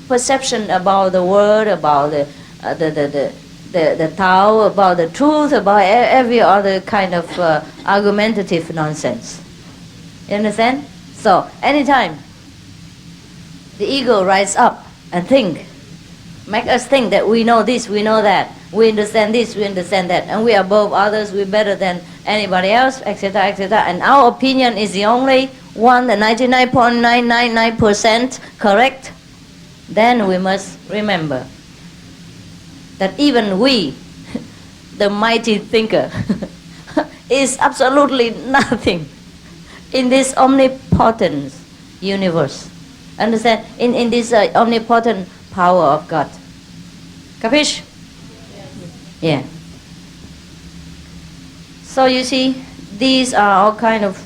perception about the world, about the Tao, about the truth, about every other kind of argumentative nonsense. You understand? So anytime the ego rises up and make us think that we know this, we know that, we understand this, we understand that, and we are above others, we're better than anybody else, etc., etc., and our opinion is the only one, the 99.999% correct, then we must remember that even we, the mighty thinker, is absolutely nothing in this omnipotent universe. Understand? In this omnipotent power of God. Capish? Yeah. So you see, these are all kind of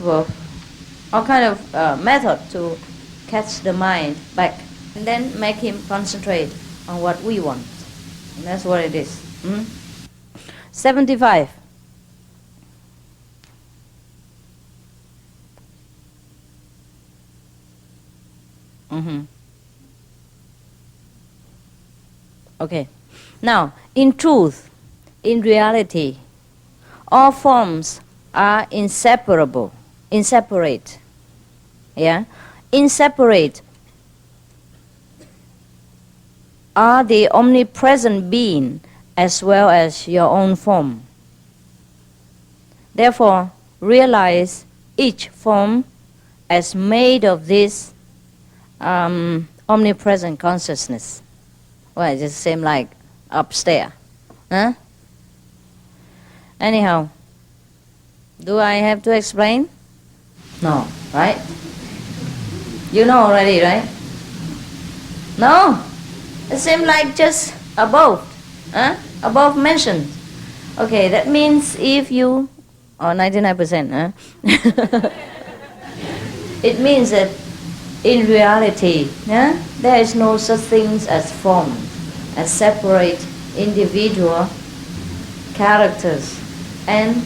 method to catch the mind back, and then make him concentrate on what we want. And that's what it is. 75. Okay. Now, in truth, in reality, all forms are inseparate. Yeah? Inseparate are the omnipresent being as well as your own form. Therefore, realize each form as made of this omnipresent consciousness. Well, it's the same like upstairs. Huh? Anyhow, do I have to explain? No, right? You know already, right? No? It seems like just above. Huh? Above mentioned. Okay, that means if you... 99%, huh? It means that in reality, there is no such things as forms, as separate individual characters and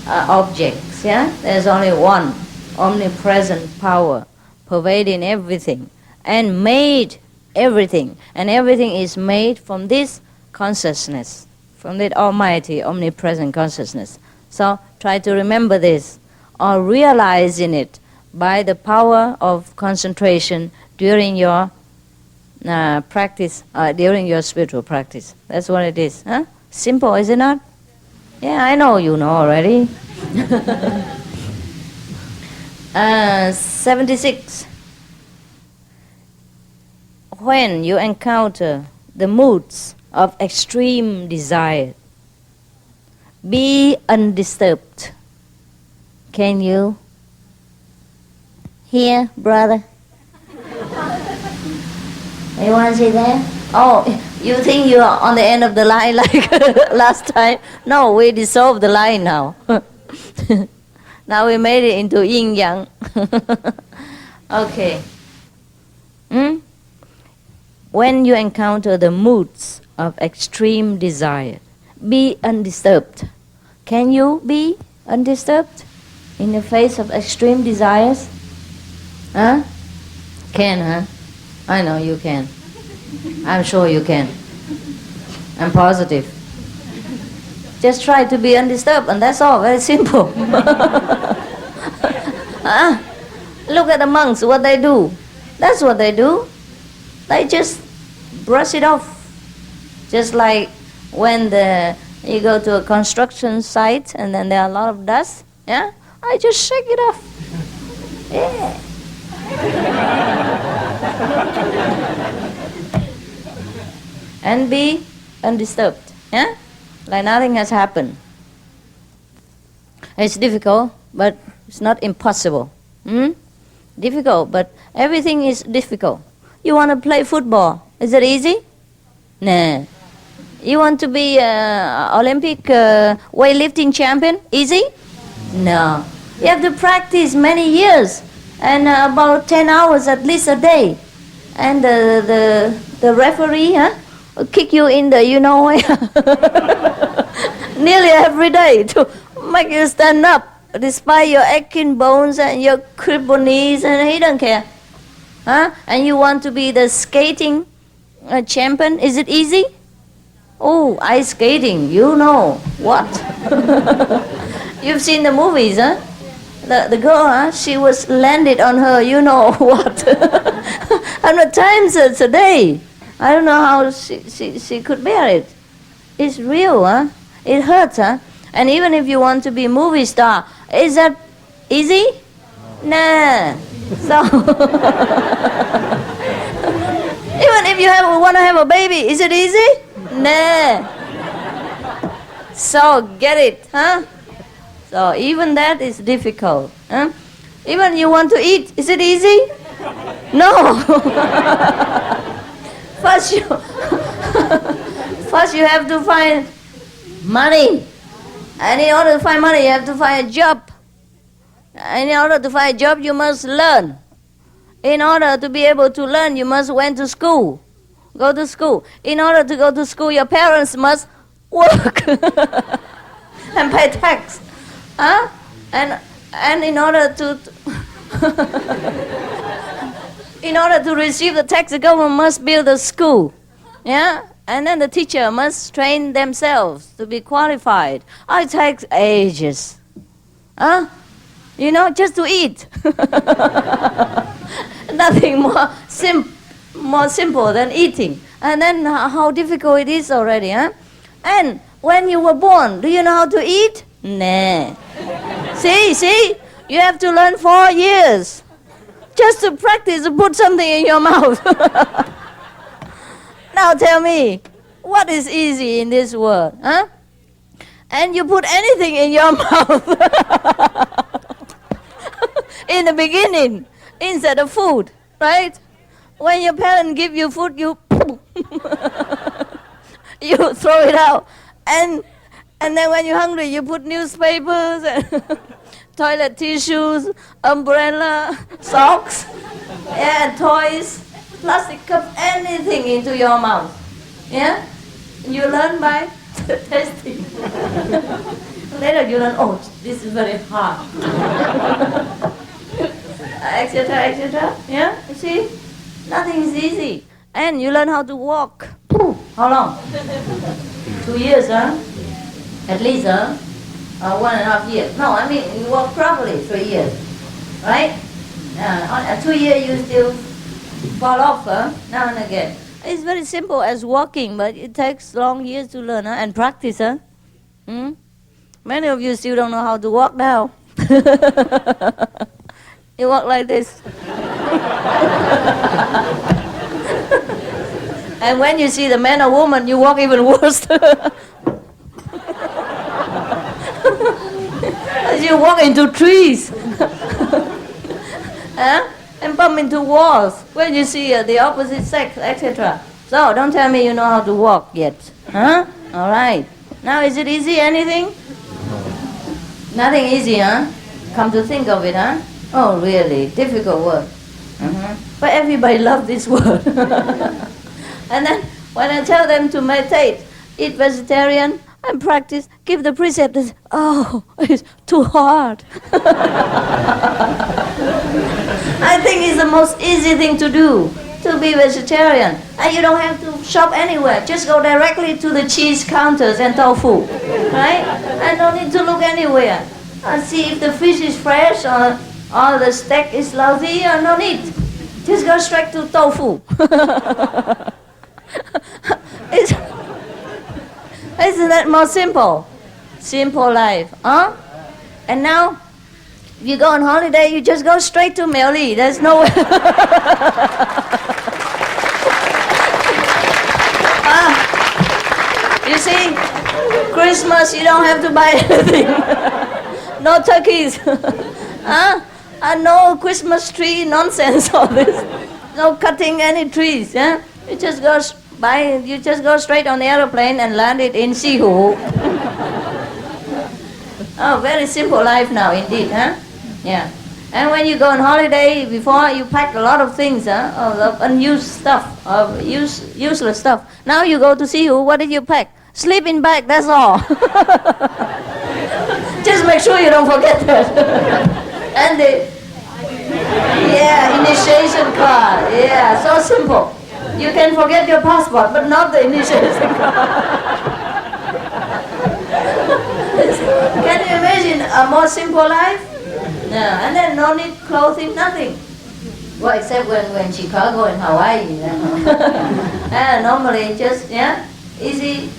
objects. Yeah? There's only one omnipresent power pervading everything and made everything. And everything is made from this consciousness, from that almighty omnipresent consciousness. So try to remember this or realize in it by the power of concentration during your practice, during your spiritual practice. That's what it is. Huh? Simple, is it not? Yeah, I know you know already. 76. When you encounter the moods of extreme desire, be undisturbed. Can you hear, brother? You want to see that? Oh, you think you are on the end of the line like last time? No, we dissolved the line now. Now we made it into yin yang. Okay. When you encounter the moods of extreme desire, be undisturbed. Can you be undisturbed in the face of extreme desires? Huh? Can, huh? I know you can. I'm sure you can. I'm positive. Just try to be undisturbed, and that's all. Very simple. Look at the monks, what they do. That's what they do. They just brush it off. Just like when you go to a construction site and then there are a lot of dust. Yeah, I just shake it off. Yeah. And be undisturbed. Yeah, like nothing has happened. It's difficult, but it's not impossible. Difficult, but everything is difficult. You want to play football? Is it easy? Nah. You want to be Olympic weightlifting champion? Easy? No. You have to practice many years and about 10 hours at least a day. And the referee will kick you in the nearly every day to make you stand up despite your aching bones and your crippled knees, and he don't care. And you want to be the skating A champion, is it easy? Oh, ice skating, you know what? You've seen the movies, huh? The girl, huh? She was landed on her, you know what? 100 times a day. I don't know how she could bear it. It's real, huh? It hurts, huh? And even if you want to be a movie star, is that easy? Nah. So, even if you want to have a baby, is it easy? Nah. So, get it, huh? So, even that is difficult, huh? Even you want to eat, is it easy? No. First you have to find money. And in order to find money, you have to find a job. And in order to find a job, you must learn. In order to be able to learn, you must went to school. Go to school. In order to go to school, your parents must work and pay tax. Huh? And in order to in order to receive the tax, the government must build a school. Yeah? And then the teacher must train themselves to be qualified. It takes ages. Huh? You know, just to eat. Nothing more simple than eating. And then how difficult it is already, huh? And when you were born, do you know how to eat? Nah. See? You have to learn 4 years. Just to practice to put something in your mouth. Now tell me, what is easy in this world, huh? And you put anything in your mouth. In the beginning, instead of food, right? When your parents give you food, you you throw it out. And then when you're hungry, you put newspapers and toilet tissues, umbrella, socks, yeah, toys, plastic cups, anything into your mouth. Yeah? You learn by testing. Later you learn, oh, this is very hard. Etc. Yeah? You see? Nothing is easy. And you learn how to walk. How long? 2 years, huh? At least, huh? 1.5 years. No, I mean, you walk properly 3 years. Right? On 2 years you still fall off, huh? Now and again. It's very simple as walking, but it takes long years to learn, huh? And practice, huh? Many of you still don't know how to walk now. You walk like this. And when you see the man or woman, you walk even worse. You walk into trees. Huh? And bump into walls when you see the opposite sex, etc. So don't tell me you know how to walk yet. Huh? All right. Now is it easy, anything? Nothing easy, huh? Come to think of it, huh? Oh, really? Difficult word. But everybody loves this word. And then when I tell them to meditate, eat vegetarian, and practice, give the precept, oh, it's too hard. I think it's the most easy thing to do, to be vegetarian. And you don't have to shop anywhere. Just go directly to the cheese counters and tofu, right? And don't need to look anywhere. And see if the fish is fresh or the steak is lousy or no need. Just go straight to tofu. Isn't that more simple? Simple life, huh? And now, if you go on holiday, you just go straight to Miao-Li. There's no way. You see, Christmas, you don't have to buy anything. No turkeys. Huh? And no Christmas tree nonsense, all this. No cutting any trees. Yeah? You just go straight on the aeroplane and land it in Sihu. Oh, very simple life now indeed, huh? Yeah. And when you go on holiday, before you pack a lot of things, of unused stuff, of useless stuff. Now you go to Sihu, what did you pack? Sleeping bag, that's all. Just make sure you don't forget that. And the initiation card, yeah, so simple. You can forget your passport, but not the initials. Can you imagine a more simple life? No, and then no need clothing, nothing. Well, except when Chicago and Hawaii. Normally just easy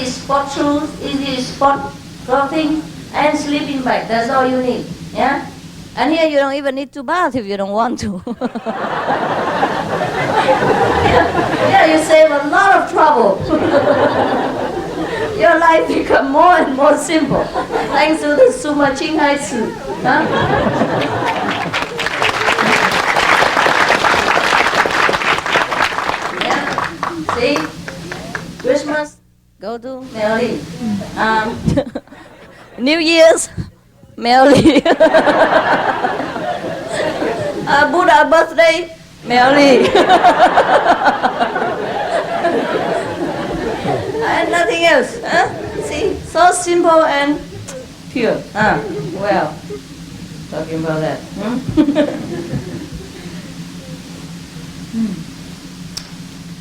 sport shoes, easy sport clothing, and sleeping bag. That's all you need. Yeah. And here you don't even need to bath if you don't want to. Yeah, you save a lot of trouble. Your life becomes more and more simple thanks to the Suma Ching Hai Tzu. Huh? Yeah. See? Christmas, go to Melly. New Year's, Melly. Buddha birthday, Melly. And nothing else. Huh? See, so simple and pure. Well, talking about that.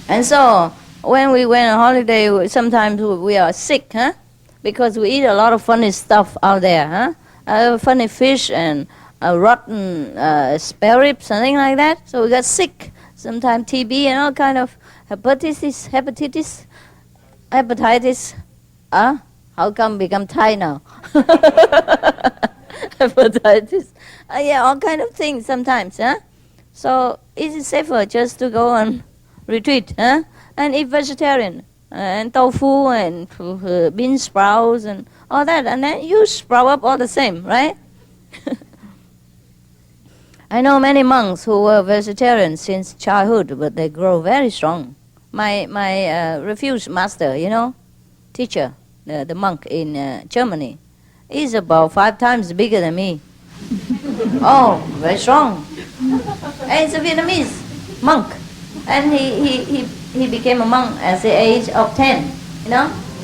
And so, when we went on holiday, sometimes we are sick, huh? Because we eat a lot of funny stuff out there, huh? Funny fish and rotten spare ribs, something like that. So we got sick. Sometimes TB and all kind of hepatitis. How come become Thai now? Hepatitis. Yeah, all kind of things sometimes, huh? So is it safer just to go on retreat, huh? And eat vegetarian, and tofu and bean sprouts and all that, and then you sprout up all the same, right? I know many monks who were vegetarian since childhood, but they grow very strong. My refuge master, teacher, the monk in Germany, is about 5 times bigger than me. Oh, very strong. And it's a Vietnamese monk. And he became a monk at the age of 10,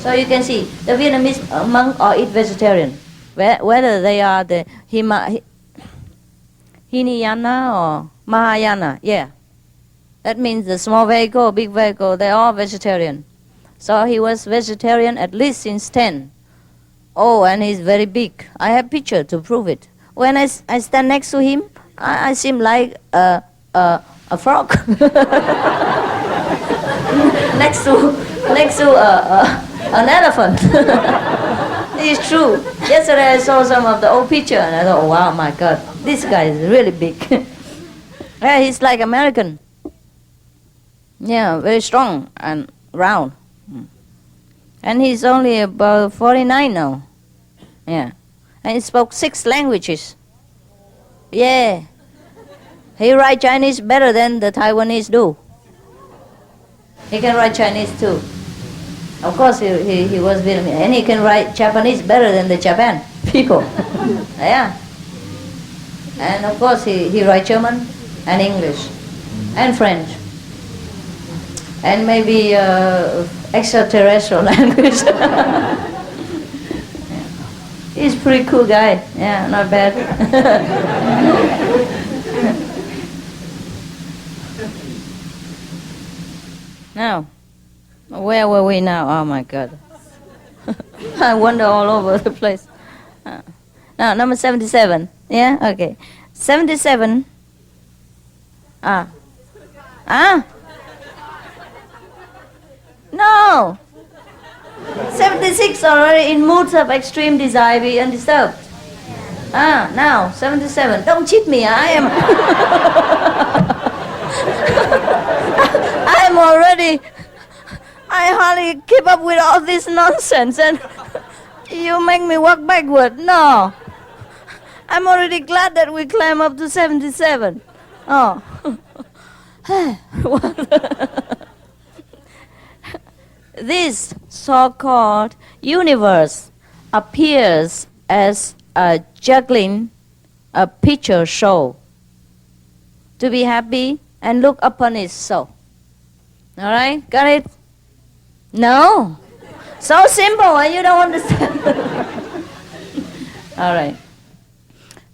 So you can see, the Vietnamese monk all eat vegetarian. Whether they are the Hinayana or Mahayana, yeah. That means the small vehicle, big vehicle, they're all vegetarian. So he was vegetarian at least since 10. Oh, and he's very big. I have picture to prove it. When I stand next to him, I seem like a frog. next to an elephant. It's true. Yesterday I saw some of the old picture and I thought, oh, wow, my God, this guy is really big. Yeah, he's like American. Yeah, very strong and round. And he's only about 49 now. Yeah. And he spoke 6 languages. Yeah. He write Chinese better than the Taiwanese do. He can write Chinese too. Of course, he was Vietnamese. And he can write Japanese better than the Japan people. Yeah. And of course, he write German and English and French. And maybe extraterrestrial language. Yeah. He's a pretty cool guy. Yeah, not bad. Now, where were we now? Oh my God. I wander all over the place. Now, number 77. Yeah? Okay. 77. No! 76 already in moods of extreme desire be undisturbed. Now, 77. Don't cheat me, I hardly keep up with all this nonsense and you make me walk backward. No. I'm already glad that we climb up to 77. Oh. This so-called universe appears as a juggling, a picture show. To be happy and look upon it so. All right? Got it? No? So simple and you don't understand. All right.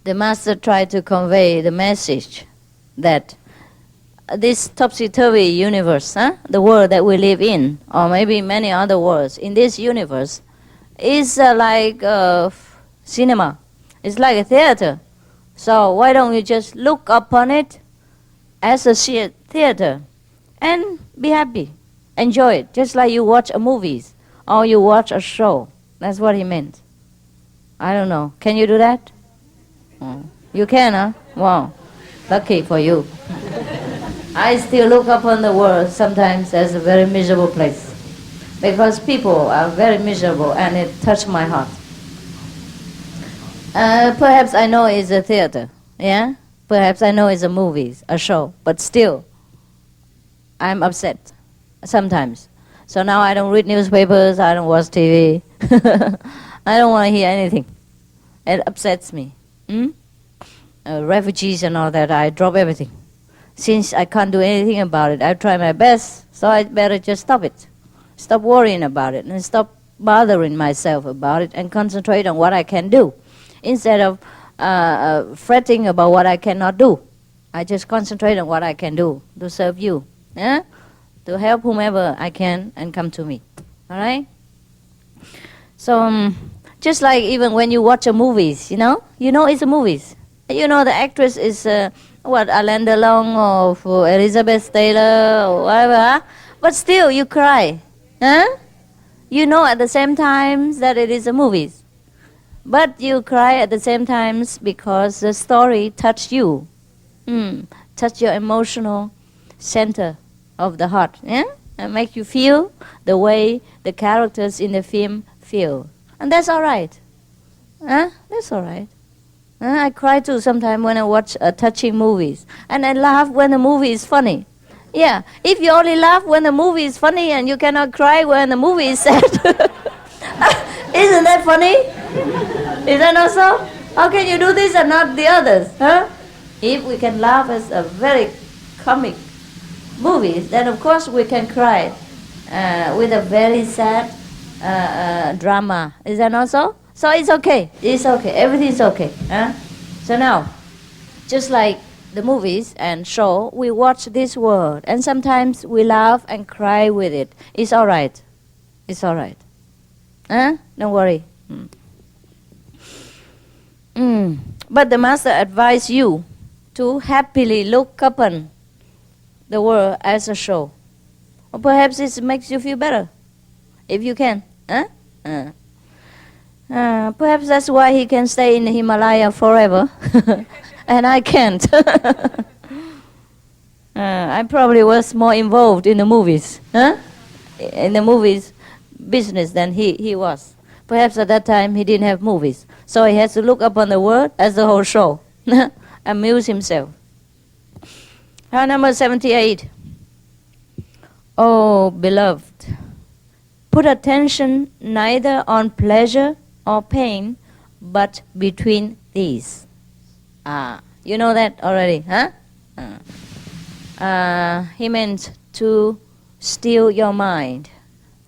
The master tried to convey the message that this topsy-turvy universe, the world that we live in, or maybe many other worlds in this universe, is like cinema. It's like a theater. So why don't you just look upon it as a theater and be happy, enjoy it, just like you watch a movie or you watch a show. That's what he meant. I don't know. Can you do that? Oh. You can, huh? Wow. Lucky for you. I still look upon the world sometimes as a very miserable place, because people are very miserable and it touched my heart. Perhaps I know it's a theater, yeah? Perhaps I know it's a movie, a show, but still, I'm upset sometimes. So now I don't read newspapers, I don't watch TV. I don't want to hear anything. It upsets me. Refugees and all that, I drop everything. Since I can't do anything about it, I try my best, so I better just stop it. Stop worrying about it and stop bothering myself about it and concentrate on what I can do. Instead of fretting about what I cannot do, I just concentrate on what I can do to serve you, to help whomever I can and come to me. All right? So just like even when you watch a movies, you know it's a movies. You know the actress is Alain Delon or Elizabeth Taylor or whatever, huh? But still you cry, huh? You know at the same time that it is a movies. But you cry at the same time because the story touched you, touched your emotional center of the heart, and make you feel the way the characters in the film feel. And that's all right. That's all right. I cry too sometimes when I watch touching movies. And I laugh when the movie is funny. Yeah, if you only laugh when the movie is funny and you cannot cry when the movie is sad, isn't that funny? Is that not so? How can you do this and not the others? Huh? If we can laugh at a very comic movie, then of course we can cry with a very sad drama. Is that not so? So it's okay. It's okay. Everything's okay. So now, just like the movies and show, we watch this world, and sometimes we laugh and cry with it. It's all right. It's all right. Don't worry. But the Master advised you to happily look upon the world as a show. Or perhaps it makes you feel better, if you can. Perhaps that's why he can stay in the Himalaya forever, and I can't. I probably was more involved in the movies, in the movies business than he was. Perhaps at that time he didn't have movies, so he has to look upon the world as the whole show, amuse himself. Number 78. Oh, beloved, put attention neither on pleasure or pain, but between these. You know that already, huh? He meant to still your mind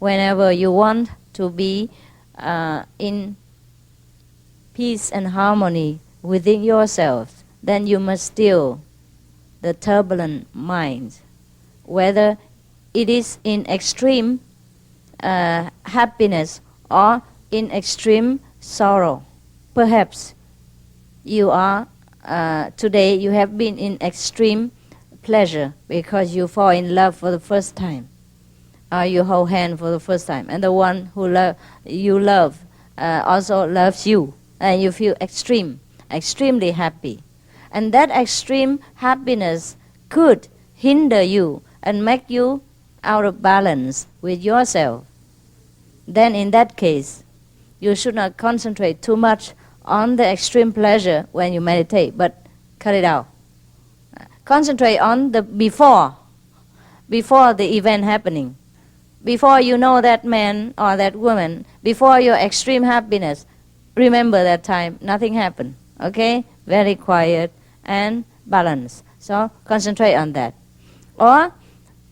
whenever you want to be in peace and harmony within yourself. Then you must still the turbulent mind, whether it is in extreme happiness or in extreme sorrow. Perhaps you are today you have been in extreme pleasure because you fall in love for the first time, or you hold hand for the first time, and the one who you love also loves you, and you feel extremely happy. And that extreme happiness could hinder you and make you out of balance with yourself. Then in that case, you should not concentrate too much on the extreme pleasure when you meditate, but cut it out. Concentrate on the before the event happening. Before you know that man or that woman, before your extreme happiness, remember that time, nothing happened, okay? Very quiet and balanced. So concentrate on that. Or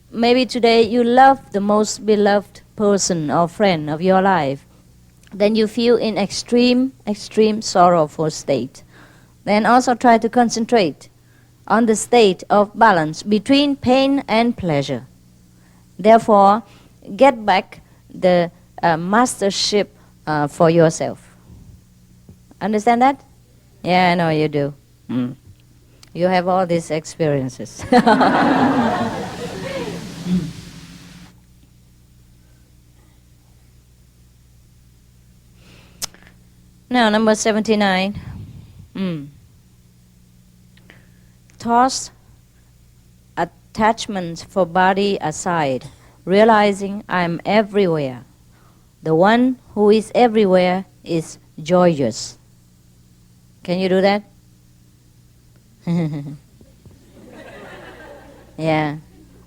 maybe today you love the most beloved person or friend of your life. Then you feel in extreme sorrowful state. Then also try to concentrate on the state of balance between pain and pleasure. Therefore, get back the mastership for yourself. Understand that? Yeah, I know you do. You have all these experiences. Now, number 79. Toss attachments for body aside, realizing I am everywhere. The one who is everywhere is joyous. Can you do that? Yeah.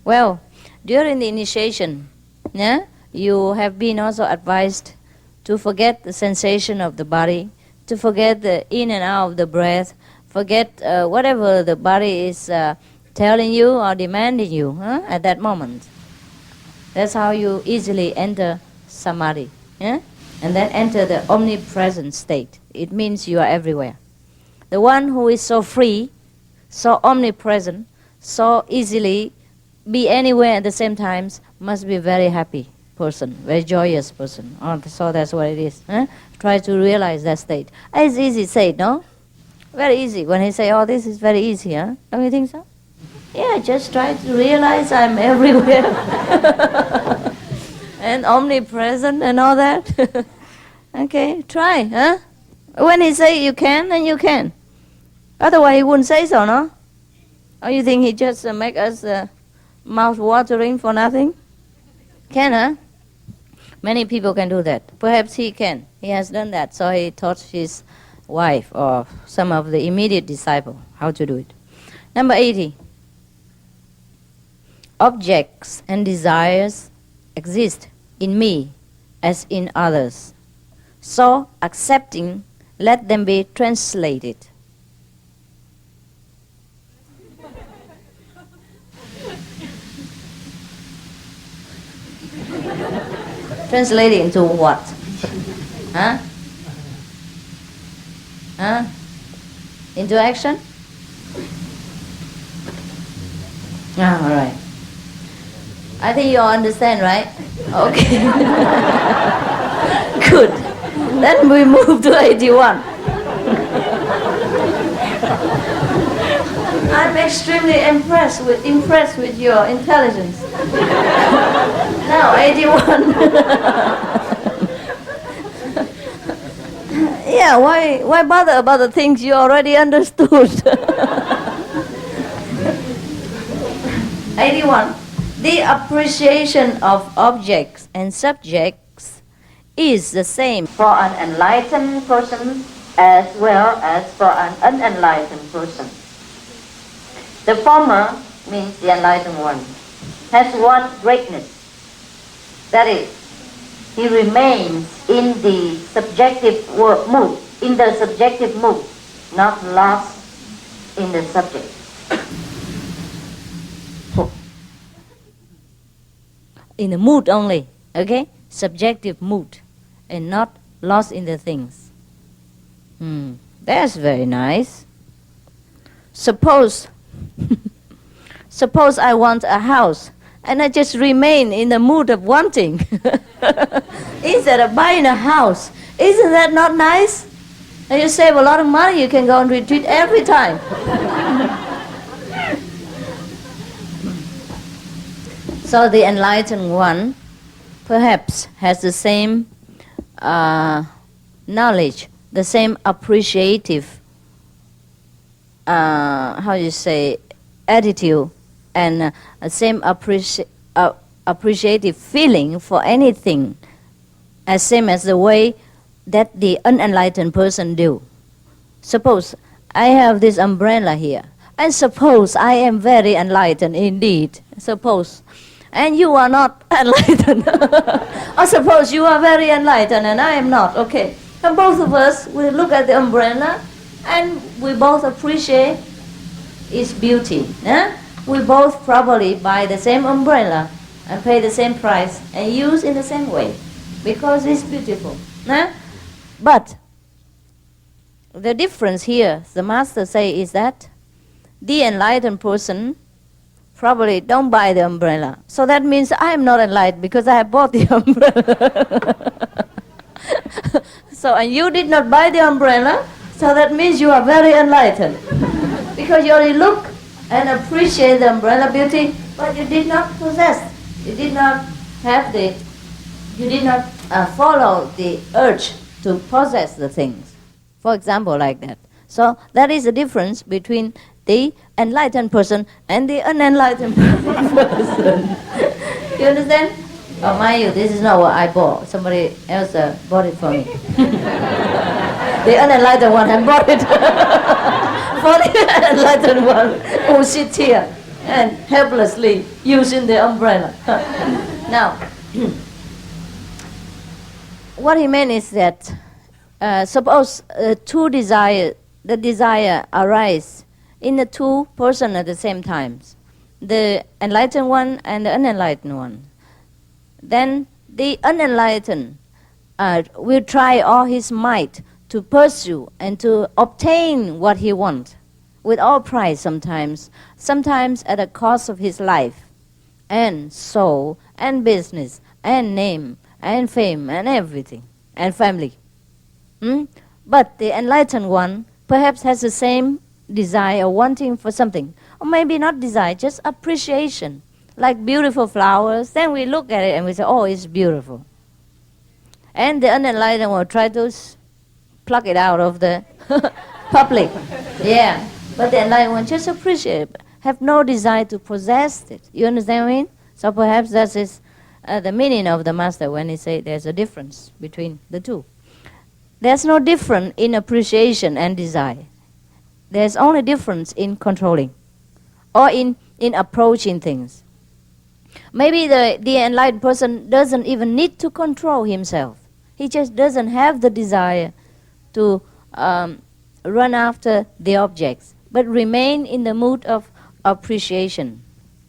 Well, during the initiation, yeah, you have been also advised to forget the sensation of the body, to forget the in and out of the breath, forget whatever the body is telling you or demanding you at that moment. That's how you easily enter samadhi. Yeah? And then enter the omnipresent state. It means you are everywhere. The one who is so free, so omnipresent, so easily be anywhere at the same time must be a very happy person, very joyous person. So that's what it is. Try to realize that state. It's easy to say, no? Very easy. When he say, oh, this is very easy, huh? Don't you think so? Yeah, just try to realize I'm everywhere. And omnipresent and all that. Okay, try, huh? When he say you can, then you can. Otherwise he wouldn't say so, no? Or you think he just make us mouth-watering for nothing? Can, huh? Many people can do that. Perhaps he can. He has done that, so he taught his wife or some of the immediate disciples how to do it. Number 80. Objects and desires exist in me as in others. So, accepting, let them be translated. Translated into what? Huh? Huh? Into action? Ah, all right. I think you all understand, right? Okay. Good. Then we move to 81. I'm extremely impressed with your intelligence. Now, 81. Yeah, why bother about the things you already understood? 81. The appreciation of objects and subjects is the same for an enlightened person as well as for an unenlightened person. The former means the enlightened one, has one greatness. That is, he remains in the subjective mood, not lost in the subject. In the mood only, okay? Subjective mood, and not lost in the things. That's very nice. Suppose I want a house, and I just remain in the mood of wanting instead of buying a house. Isn't that not nice? And you save a lot of money. You can go on retreat every time. So the enlightened one perhaps has the same knowledge, the same appreciative, attitude, and same appreciative feeling for anything, as same as the way that the unenlightened person do. Suppose I have this umbrella here, and suppose I am very enlightened indeed. Suppose. And you are not enlightened. Or suppose you are very enlightened and I am not. Okay. And both of us will look at the umbrella and we both appreciate its beauty. We both probably buy the same umbrella and pay the same price and use in the same way because it's beautiful. But the difference here, the master say, is that the enlightened person probably don't buy the umbrella. So that means I am not enlightened because I have bought the umbrella. So, and you did not buy the umbrella, so that means you are very enlightened. Because you only look and appreciate the umbrella beauty, but you did not possess. You did not have the, you did not follow the urge to possess the things. For example, like that. So that is the difference between the enlightened person and the unenlightened person. You understand? Oh, mind you, this is not what I bought. Somebody else bought it for me. The unenlightened one had bought it for the enlightened one who sits here and helplessly using the umbrella. Now, what he meant is that suppose two desire, the desire arise in the two persons at the same time, the enlightened one and the unenlightened one. Then the unenlightened will try all his might to pursue and to obtain what he wants, with all pride sometimes at the cost of his life, and soul, and business, and name, and fame, and everything, and family. But the enlightened one perhaps has the same desire, wanting for something, or maybe not desire, just appreciation. Like beautiful flowers, then we look at it and we say, oh, it's beautiful. And the unenlightened will try to pluck it out of the public. Yeah, but the enlightened one just appreciate it, have no desire to possess it. You understand what I mean? So perhaps that is the meaning of the Master when he say there's a difference between the two. There's no difference in appreciation and desire. There's only difference in controlling or in approaching things. Maybe the enlightened person doesn't even need to control himself. He just doesn't have the desire to run after the objects, but remain in the mood of appreciation.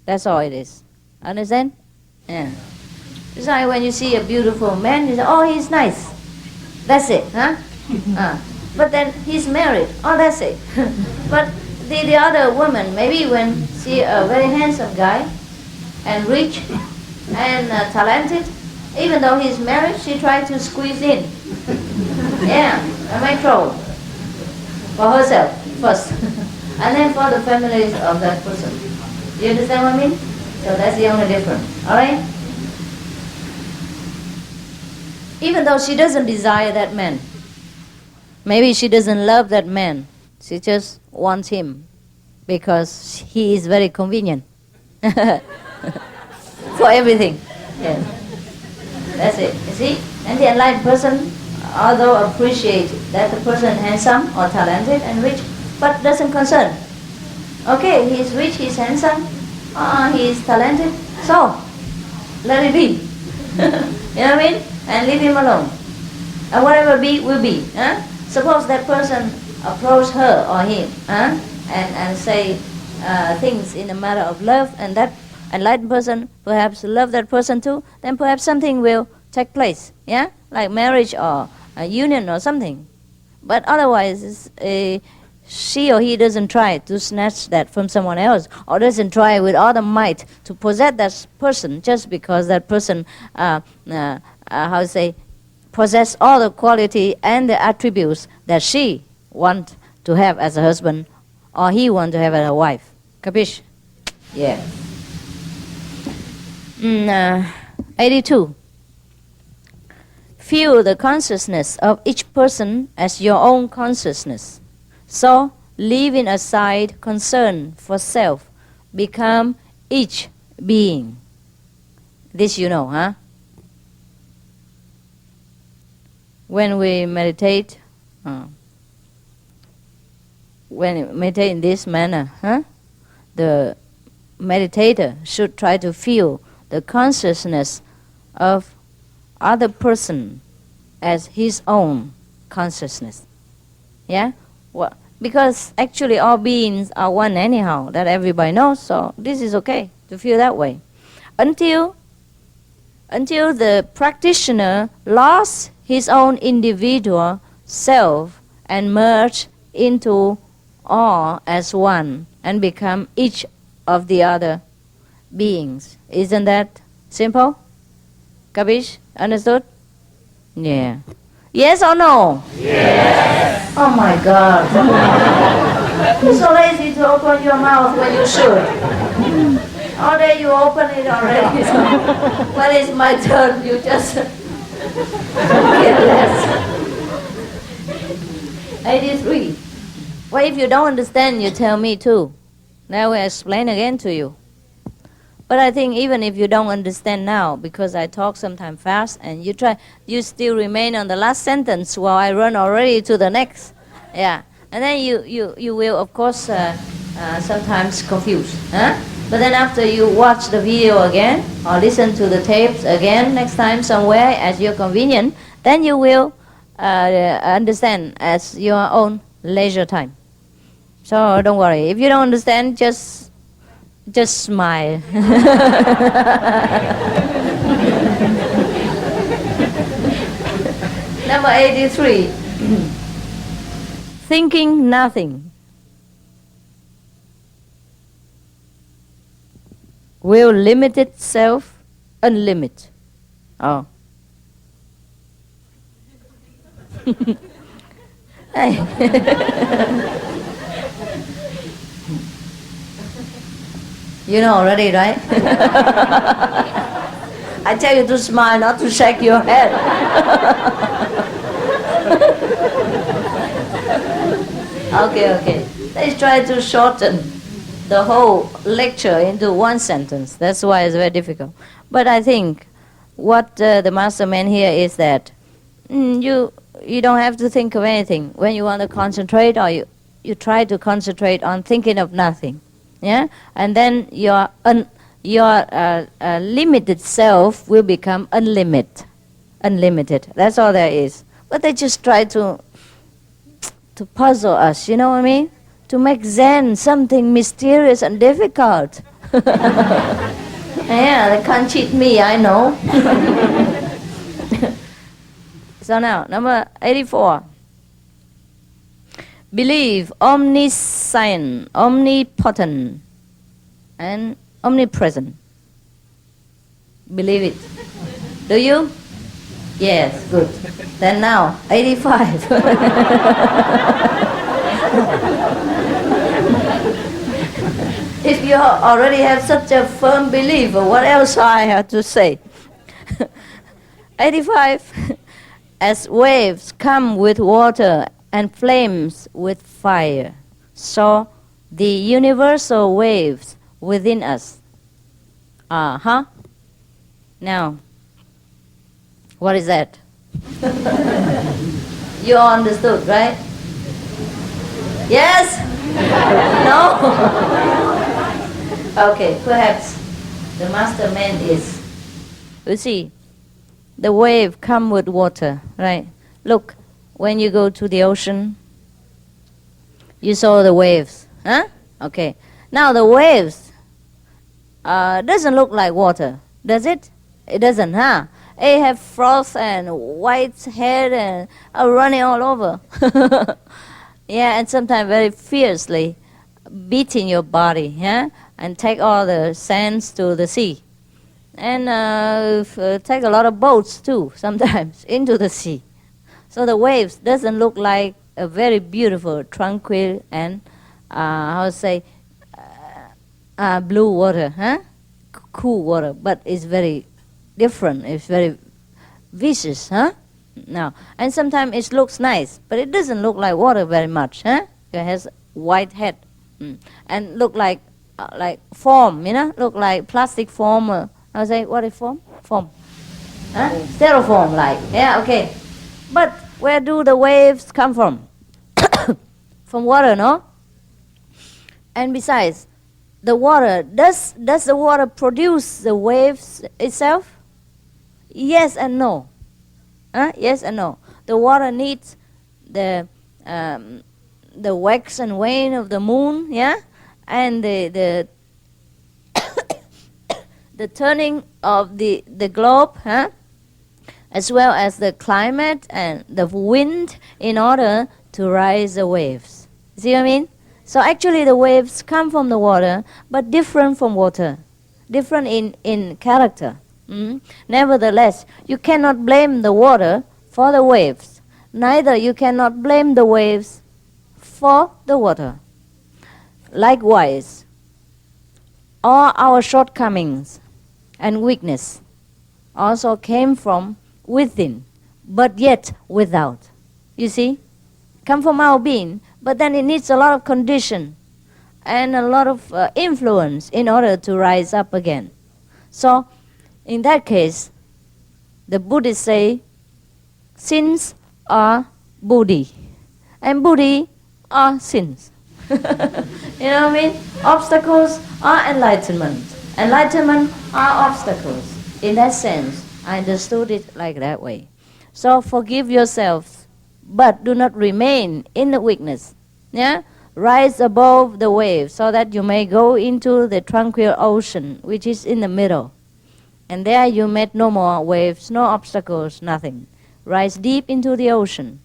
That's all it is. Understand? Yeah. It's like when you see a beautiful man, you say, oh, he's nice. That's it, huh? But then he's married. Oh, that's it. But the other woman, maybe when see a very handsome guy, and rich and talented, even though he's married, she tried to squeeze in. Yeah, a micro for herself first, and then for the families of that person. You understand what I mean? So that's the only difference. All right. Even though she doesn't desire that man, maybe she doesn't love that man. She just wants him because he is very convenient. For everything. Yes. That's it. You see? And the enlightened person, although appreciate that the person handsome or talented and rich, but doesn't concern. Okay, he's rich, he's handsome, he's talented, so let it be. You know what I mean? And leave him alone. And whatever be, will be. Suppose that person approach her or him and say things in a matter of love, and that enlightened person perhaps love that person too, then perhaps something will take place, yeah, like marriage or a union or something. But otherwise, she or he doesn't try to snatch that from someone else, or doesn't try with all the might to possess that person just because that person, possess all the quality and the attributes that she want to have as a husband, or he want to have as a wife. Capish? Yeah. 82. Feel the consciousness of each person as your own consciousness. So, leaving aside concern for self, become each being. This you know, huh? When we meditate, in this manner, the meditator should try to feel the consciousness of other person as his own consciousness. Yeah? Well, because actually all beings are one anyhow, that everybody knows, so this is okay to feel that way. Until the practitioner lost his own individual self and merged into all as one and become each of the other beings. Isn't that simple? Kabish? Understood? Yeah. Yes or no? Yes. Oh my God. You're so lazy to open your mouth when you should. All day you open it already. So when it's my turn, you just get less. 83. Well, if you don't understand, you tell me too. Now I explain again to you. But I think even if you don't understand now, because I talk sometimes fast, and you still remain on the last sentence while I run already to the next. Yeah. And then you will, of course, sometimes confuse. Huh? But then after you watch the video again, or listen to the tapes again next time somewhere as you're convenient, then you will understand as your own leisure time. So don't worry. If you don't understand, just smile. Number 83. Thinking nothing will limit itself unlimited. Oh. Hey. You know already, right? I tell you to smile, not to shake your head. Okay. Let's try to shorten the whole lecture into one sentence. That's why it's very difficult. But I think what the master meant here is that you don't have to think of anything. When you want to concentrate, or you try to concentrate on thinking of nothing. Yeah, and then your limited self will become unlimited. That's all there is. But they just try to puzzle us. You know what I mean? To make Zen something mysterious and difficult. Yeah, they can't cheat me. I know. So now, number 84. Believe omniscient, omnipotent, and omnipresent. Believe it. Do you? Yes, good. Then now, 85. If you already have such a firm belief, what else I have to say? 85. As waves come with water and flames with fire, so the universal waves within us. Now, what is that? You all understood, right? Yes? No? Okay, perhaps the master meant is, you see, the wave come with water, right? Look, when you go to the ocean, you saw the waves, huh? Okay. Now the waves doesn't look like water, does it? It doesn't, huh? It have froth and white head and running all over. Yeah, and sometimes very fiercely beating your body, yeah, and take all the sands to the sea. And take a lot of boats too, sometimes, into the sea. So the waves doesn't look like a very beautiful, tranquil, and blue water, huh? Cool water, but it's very different. It's very vicious, huh? Now, and sometimes it looks nice, but it doesn't look like water very much, huh? It has white head, and look like foam, you know, look like plastic foam. I say, what is foam? Foam, huh? Styrofoam, like, yeah, okay. But where do the waves come from? From water, no? And besides, the water, does the water produce the waves itself? Yes and no. Yes and no. The water needs the wax and wane of the moon, yeah, and the the turning of the globe, huh? As well as the climate and the wind in order to rise the waves. See what I mean? So actually the waves come from the water, but different from water, different in character. Nevertheless, you cannot blame the water for the waves. Neither you cannot blame the waves for the water. Likewise, all our shortcomings and weakness also came from within, but yet without. You see? Come from our being, but then it needs a lot of condition and a lot of influence in order to rise up again. So, in that case, the Buddhists say, sins are buddhi, and buddhi are sins. You know what I mean? Obstacles are enlightenment. Enlightenment are obstacles. In that sense, I understood it like that way. So forgive yourselves, but do not remain in the weakness. Yeah? Rise above the waves so that you may go into the tranquil ocean, which is in the middle. And there you met no more waves, no obstacles, nothing. Rise deep into the ocean,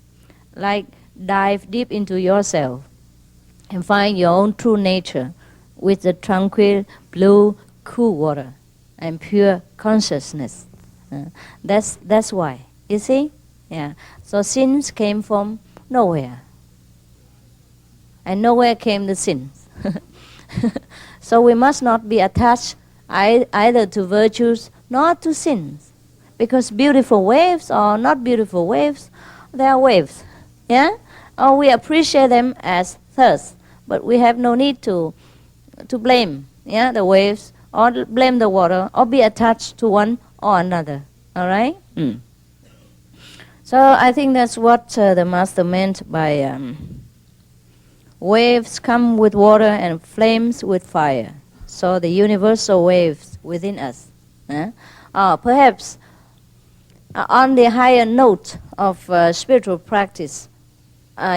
like dive deep into yourself, and find your own true nature with the tranquil, blue, cool water and pure consciousness. That's why. You see? Yeah. So sins came from nowhere. And nowhere came the sins. So we must not be attached either to virtues nor to sins. Because beautiful waves or not beautiful waves, they are waves. Yeah? Or we appreciate them as thirst. But we have no need to blame the waves or blame the water or be attached to one or another. All right? So I think that's what the Master meant by waves come with water and flames with fire. So the universal waves within us. Perhaps on the higher note of spiritual practice,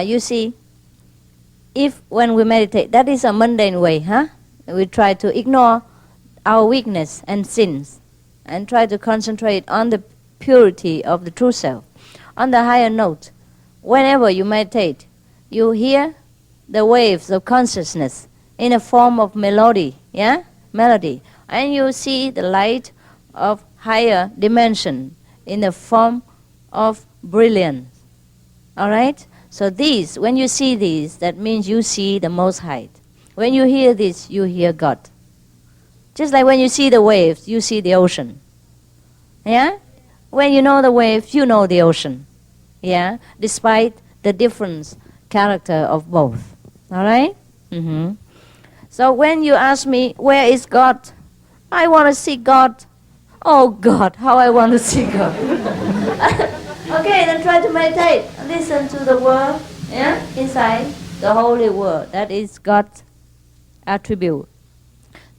you see, if when we meditate, that is a mundane way, we try to ignore our weakness and sins and try to concentrate on the purity of the true self. On the higher note, whenever you meditate, you hear the waves of consciousness in a form of melody, and you see the light of higher dimension in the form of brilliance. All right? So these, when you see these, that means you see the Most High. When you hear this, you hear God. Just like when you see the waves, you see the ocean. Yeah? When you know the waves, you know the ocean. Yeah? Despite the different character of both. All right? So when you ask me, where is God? I want to see God. Oh God, how I want to see God. Okay, then try to meditate. Listen to the word inside the holy word. That is God's attribute.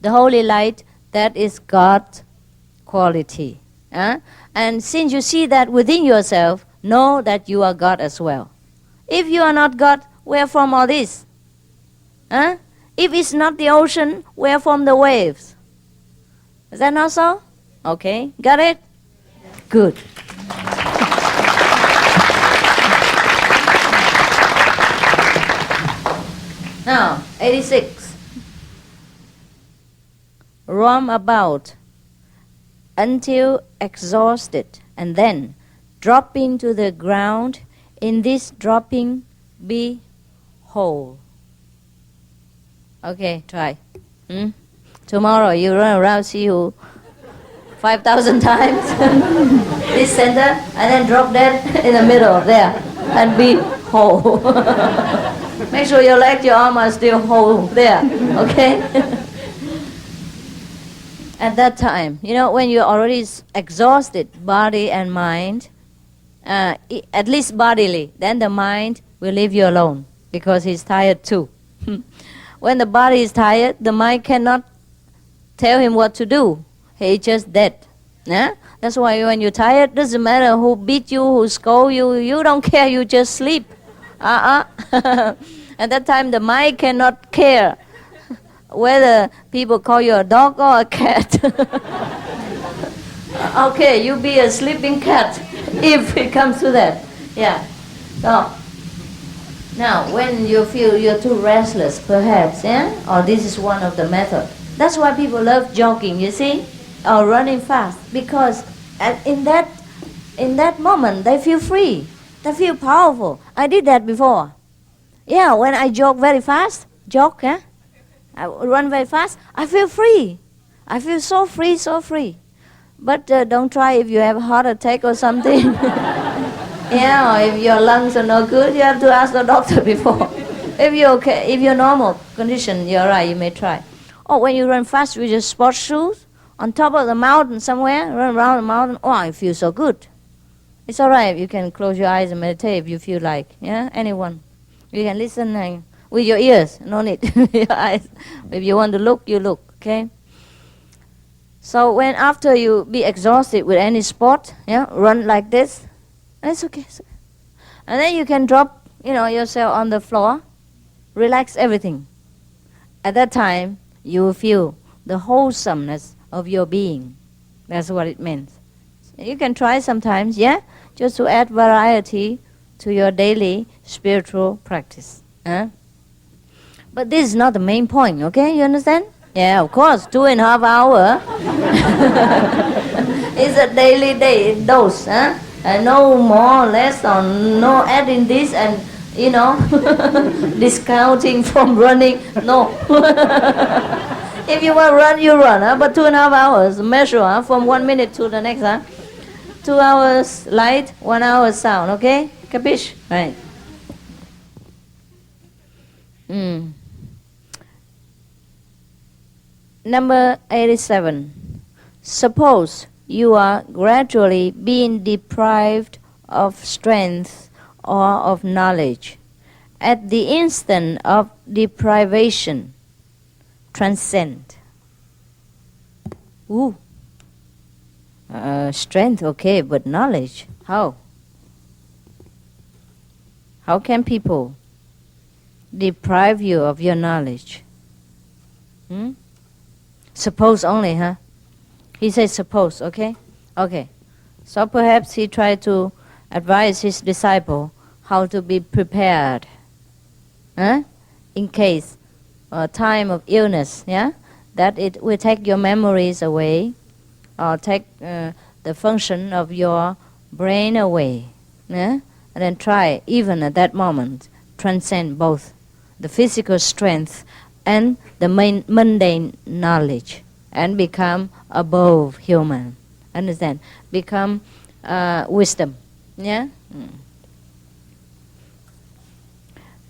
The holy light, that is God's quality. And since you see that within yourself, know that you are God as well. If you are not God, where from all this? If it's not the ocean, where from the waves? Is that not so? Okay, got it? Good. Now, 86. Roam about until exhausted, and then dropping to the ground. In this dropping, be whole. Okay, try. Tomorrow you run around, see you 5,000 times this center, and then drop that in the middle there, and be whole. Make sure your leg, your arm are still whole there, okay? At that time, when you're already exhausted, body and mind, at least bodily, then the mind will leave you alone because he's tired too. When the body is tired, the mind cannot tell him what to do. He's just dead. Yeah? That's why when you're tired, doesn't matter who beat you, who scold you, you don't care, you just sleep. At that time, the mind cannot care whether people call you a dog or a cat. Okay, you be a sleeping cat if it comes to that. Yeah. So Now, when you feel you're too restless, perhaps, or this is one of the methods. That's why people love jogging, you see, or running fast, because in that moment they feel free, they feel powerful. I did that before. Yeah, when I jog very fast, I run very fast, I feel free. I feel so free, so free. But don't try if you have a heart attack or something. Yeah, or if your lungs are not good, you have to ask the doctor before. If you're okay, if you're normal condition, you're right, you may try. Or when you run fast with your sports shoes, on top of the mountain somewhere, run around the mountain, oh, it feels so good. It's all right, you can close your eyes and meditate if you feel like, anyone. You can listen with your ears, no need your eyes. If you want to look, you look, okay? So when after you be exhausted with any sport, run like this, it's okay. And then you can drop, yourself on the floor, relax everything. At that time, you will feel the wholesomeness of your being. That's what it means. You can try sometimes, just to add variety to your daily spiritual practice. But this is not the main point, okay? You understand? Yeah, of course, 2.5 hours is a daily dose, no more, less, or no adding this and, discounting from running. No. If you want to run, you run, but 2.5 hours, measure from 1 minute to the next. 2 hours light, 1 hour sound, okay? Capiche? Right. Number 87. Suppose you are gradually being deprived of strength or of knowledge. At the instant of deprivation, transcend. Strength, okay, but knowledge, how? How can people deprive you of your knowledge? Suppose only, He says suppose, okay? Okay. So perhaps he tried to advise his disciple how to be prepared, in case time of illness, that it will take your memories away, or take the function of your brain away, and then try, even at that moment, transcend both the physical strength and the mundane knowledge, and become above human. Understand? Become wisdom.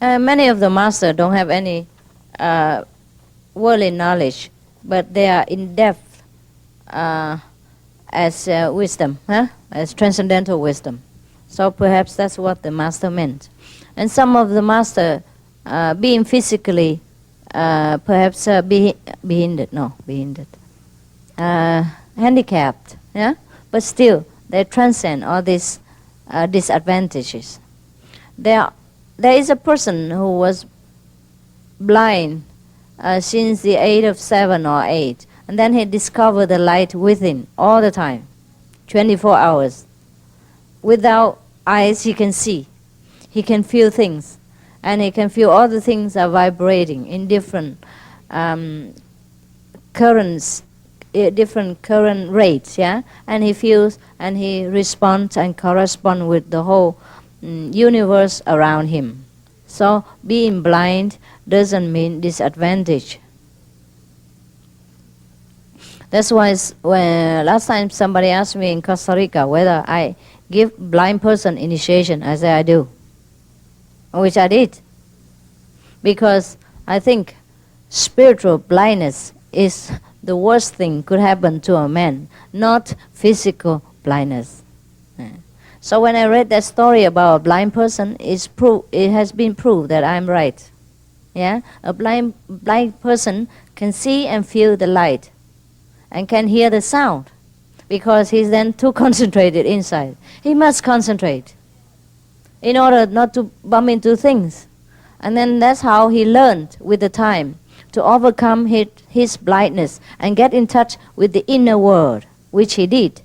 Many of the masters don't have any worldly knowledge, but they are in depth as wisdom, as transcendental wisdom. So perhaps that's what the master meant. And some of the master being physically perhaps handicapped, but still they transcend all these disadvantages. There is a person who was blind since the age of 7 or 8, and then he discovered the light within all the time, 24 hours. Without eyes, he can see, he can feel things, and he can feel all the things are vibrating in different currents, different current rates, and he feels and he responds and corresponds with the whole universe around him. So being blind doesn't mean disadvantage. That's why when last time somebody asked me in Costa Rica whether I give blind person initiation, I said I do, which I did, because I think spiritual blindness is the worst thing could happen to a man, not physical blindness. So when I read that story about a blind person, it has been proved that I'm right. A blind person can see and feel the light, and can hear the sound, because he's then too concentrated inside. He must concentrate in order not to bump into things. And then that's how he learned with the time to overcome his blindness and get in touch with the inner world, which he did.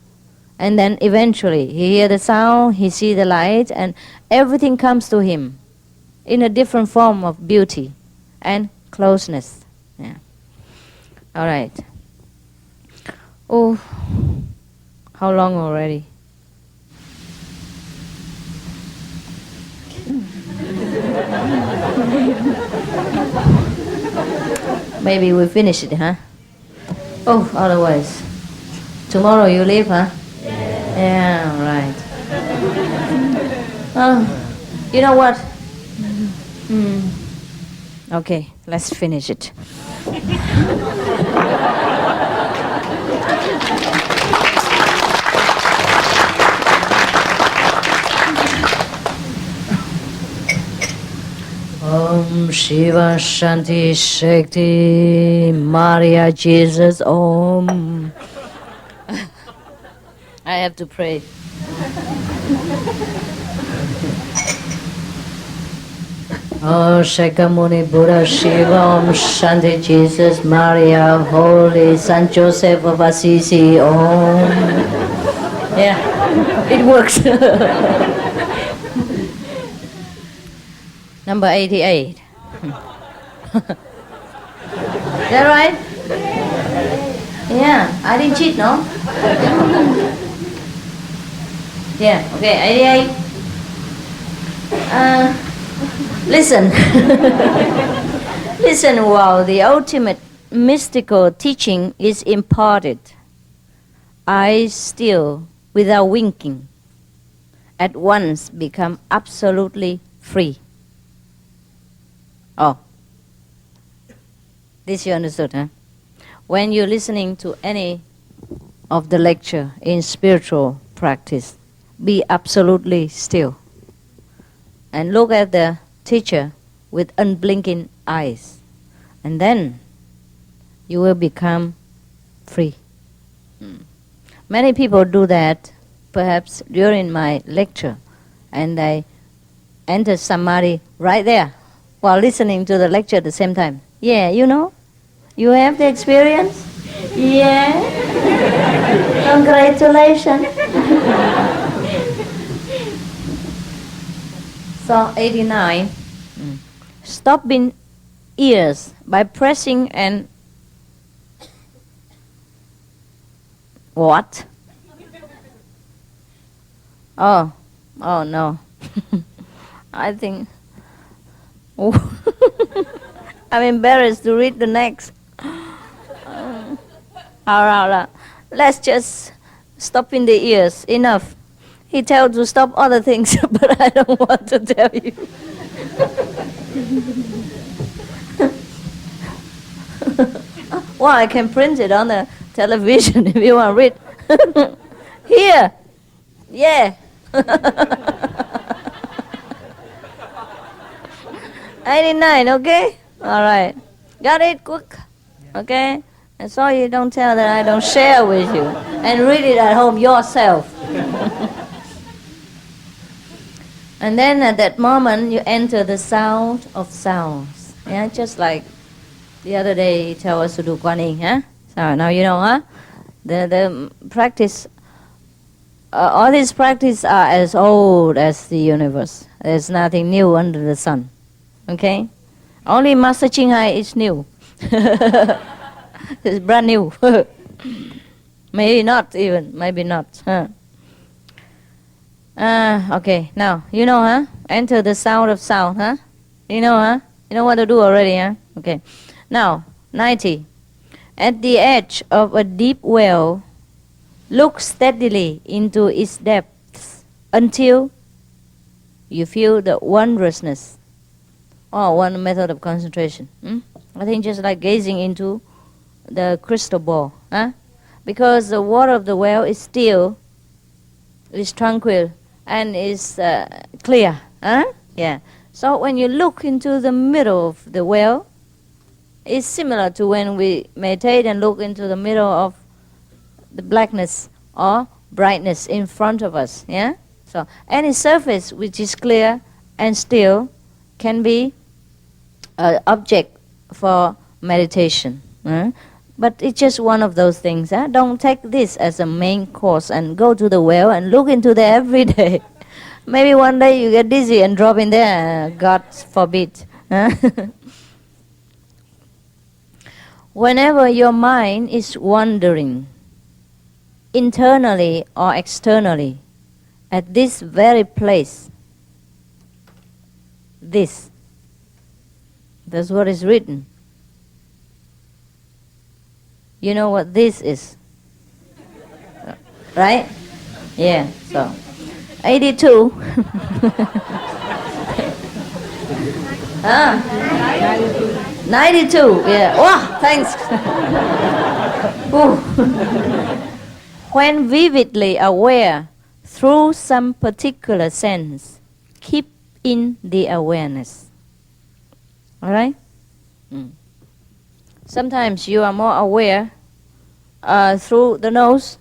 And then eventually he hear the sound, he see the light, and everything comes to him. in a different form of beauty and closeness. Yeah. All right. Oh, how long already? Maybe we finish it, huh? Oh, otherwise. Tomorrow you leave, huh? Yeah, right. You know what? Okay, let's finish it. Om Shiva Shanti Shakti Maria Jesus Om. I have to pray. Oh Shakyamuni Buddha Shiva Om Shanti Jesus Maria Holy Saint Joseph of Assisi Om. Yeah, it works. Number 88. Is that right? Yeah, I didn't cheat, no? Yeah, okay, 88. Listen. Listen, while the ultimate mystical teaching is imparted, I still, without winking, at once become absolutely free. Oh, this you understood, huh? When you're listening to any of the lecture in spiritual practice, be absolutely still and look at the teacher with unblinking eyes, and then you will become free. Many people do that perhaps during my lecture, and they enter samadhi right there while listening to the lecture at the same time. Yeah, you know? You have the experience? Yeah. Congratulations. So 89. Stop being ears by pressing and what? Oh no. I think I'm embarrassed to read the next. Let's just stop in the ears. Enough. He tells to stop other things, but I don't want to tell you. Well, I can print it on the television if you want to read. Here. Yeah. 89, okay? All right. Got it? Quick. Okay? And so you don't tell that I don't share with you. And read it at home yourself. And then at that moment, you enter the sound of sounds. Yeah, just like the other day, he told us to do Kuan Yin, huh? So now you know, huh? The practice, all these practices are as old as the universe. There's nothing new under the sun. Okay? Only Master Ching Hai is new. It's brand new. Maybe not even, maybe not. Huh? Okay, now, you know, huh? Enter the sound of sound, huh? You know, huh? You know what to do already, huh? Okay. Now, 90. At the edge of a deep well, look steadily into its depths until you feel the wondrousness. Oh, one method of concentration. I think just like gazing into the crystal ball, huh? Because the water of the well is still, is tranquil, and is clear, huh? Yeah. So when you look into the middle of the well, it's similar to when we meditate and look into the middle of the blackness or brightness in front of us, yeah? So any surface which is clear and still can be an object for meditation. But it's just one of those things. Don't take this as a main course and go to the well and look into there every day. Maybe one day you get dizzy and drop in there. God forbid. Whenever your mind is wandering, internally or externally, at this very place, that's what is written. You know what this is? Right? Yeah, so 82. Huh? 92, yeah. Wow, thanks. When vividly aware through some particular sense, keep in the awareness. Alright? Sometimes you are more aware through the nose,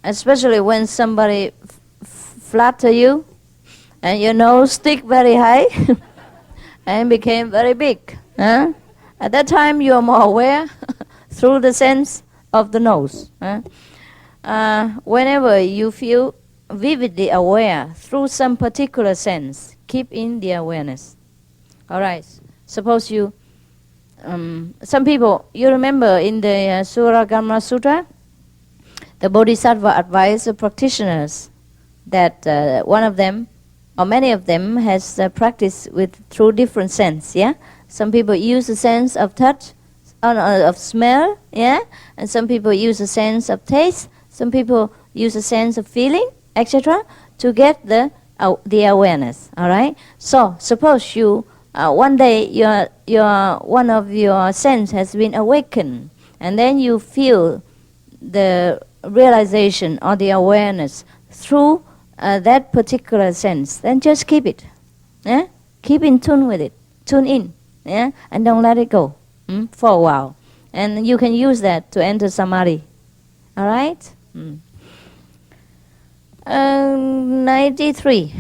especially when somebody flatter you and your nose stick very high and became very big. At that time you are more aware through the sense of the nose. Whenever you feel vividly aware through some particular sense, keep in the awareness. Alright, suppose you, some people, you remember in the Suragama Sutra, the Bodhisattva advised the practitioners that one of them, or many of them, has practiced through different sense, yeah? Some people use the sense of touch, of smell, yeah? And some people use the sense of taste, some people use the sense of feeling, etc., to get the awareness, all right? So, suppose you, one day, one of your sense has been awakened, and then you feel the realization or the awareness through that particular sense, then just keep it. Keep in tune with it. Tune in. And don't let it go for a while. And you can use that to enter samadhi. All right? 93.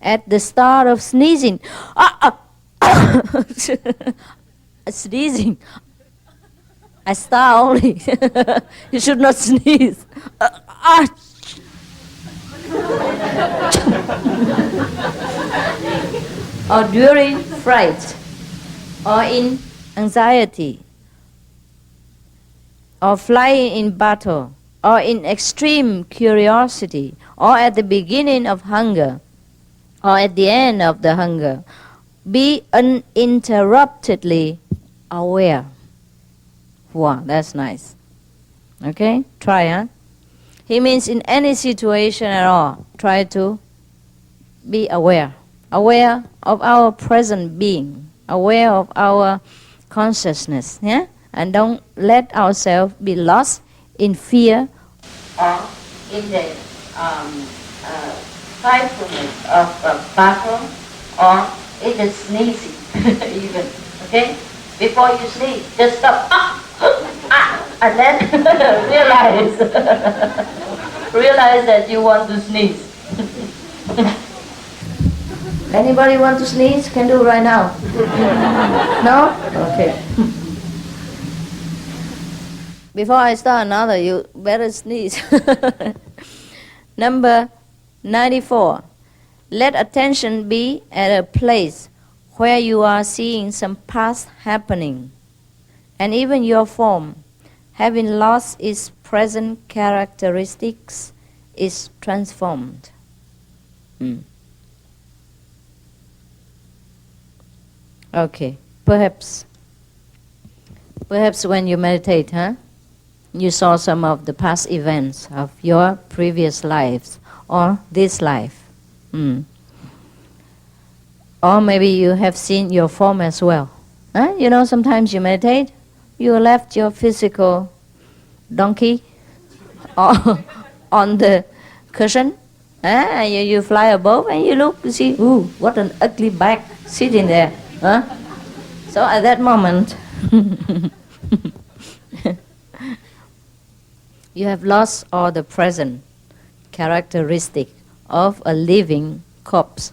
At the start of sneezing. Sneezing. I start only. You should not sneeze. Or during fright, or in anxiety, or flying in battle, or in extreme curiosity, or at the beginning of hunger, or at the end of the hunger, be uninterruptedly aware. Wow, that's nice. Okay, try, huh? He means in any situation at all, try to be aware. Aware of our present being, aware of our consciousness, yeah? And don't let ourselves be lost in fear or in the frightfulness of battle or in the sneezing even, okay? Before you sneeze, just stop, and then realize that you want to sneeze. Anybody want to sneeze? Can do right now. No? Okay. Before I start another, you better sneeze. Number 94. Let attention be at a place where you are seeing some past happening, and even your form, having lost its present characteristics, is transformed. Okay, perhaps when you meditate, you saw some of the past events of your previous lives or this life. Or maybe you have seen your form as well. You know, sometimes you meditate, you left your physical donkey on the cushion, and you fly above and you look, you see, ooh, what an ugly back sitting there. So at that moment, you have lost all the present characteristic of a living corpse.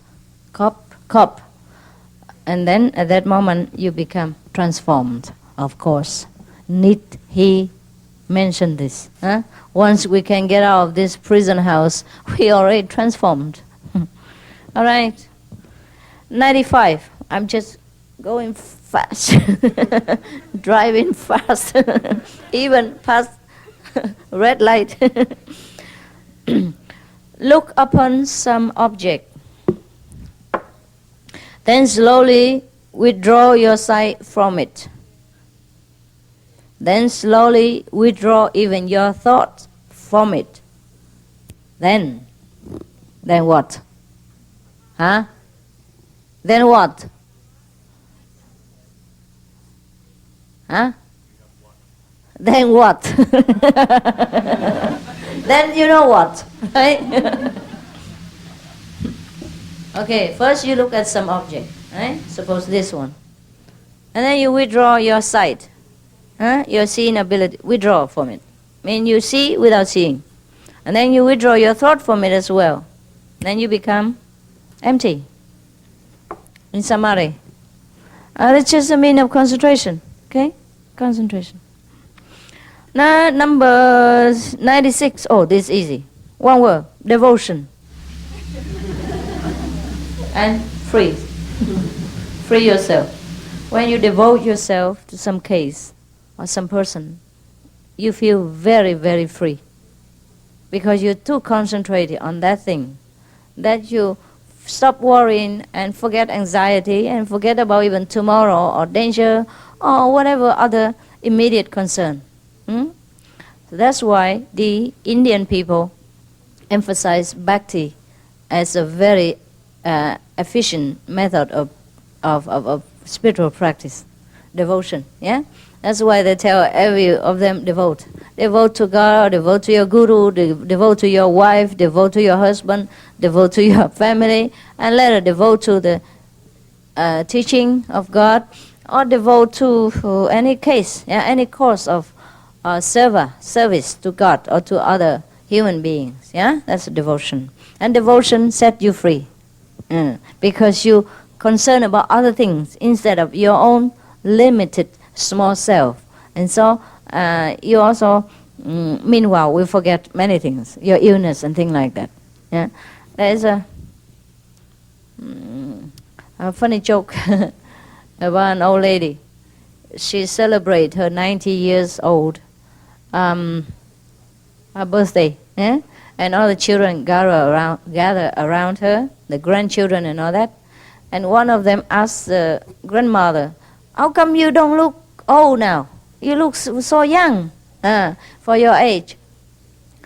And then at that moment you become transformed, of course. Nidhi mention this. Once we can get out of this prison house, we already transformed. All right. 95. I'm just going fast, driving fast, even past red light. Look upon some object. Then slowly withdraw your sight from it. Then slowly withdraw even your thoughts from it. Then what? Then what? Then what? Then you know what, right? Okay, first you look at some object, right? Suppose this one. And then you withdraw your sight. Your seeing ability, withdraw from it. I mean, you see without seeing. And then you withdraw your thought from it as well. Then you become empty. In samadhi. It's just a mean of concentration. Okay? Concentration. Now, number 96. Oh, this is easy. One word. Devotion. And free. Free yourself. When you devote yourself to some case or some person, you feel very, very free. Because you're too concentrated on that thing that you stop worrying and forget anxiety and forget about even tomorrow or danger or whatever other immediate concern. So that's why the Indian people emphasize bhakti as a very efficient method of spiritual practice, devotion. Yeah, that's why they tell every of them devote. Devote to God, devote to your guru, devote to your wife, devote to your husband, devote to your family, and later devote to the teaching of God, or devote to any case, any course of service to God or to other human beings. Yeah, that's devotion. And devotion set you free because you concern about other things instead of your own limited small self. And so you also, meanwhile, will forget many things, your illness and things like that. Yeah, there is a funny joke about an old lady. She celebrates her 90 years old her birthday, and all the children gather around her, the grandchildren and all that. And one of them asks the grandmother, "How come you don't look old now? You look so young for your age."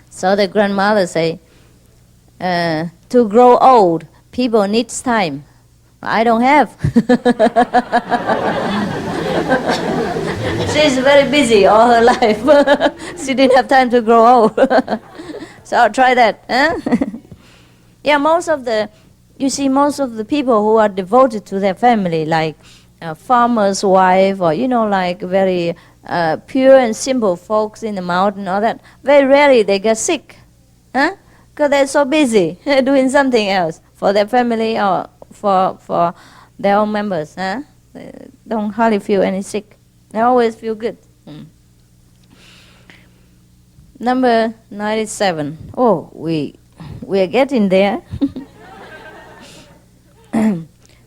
So the grandmother say, "To grow old, people needs time. I don't have." She's very busy all her life. She didn't have time to grow old. So I'll try that. Yeah, most of the people who are devoted to their family, like farmer's wife, or like very pure and simple folks in the mountain, all that, very rarely they get sick, because they're so busy doing something else for their family or for their own members. They don't hardly feel any sick. They always feel good. Number 97. Oh, we are getting there.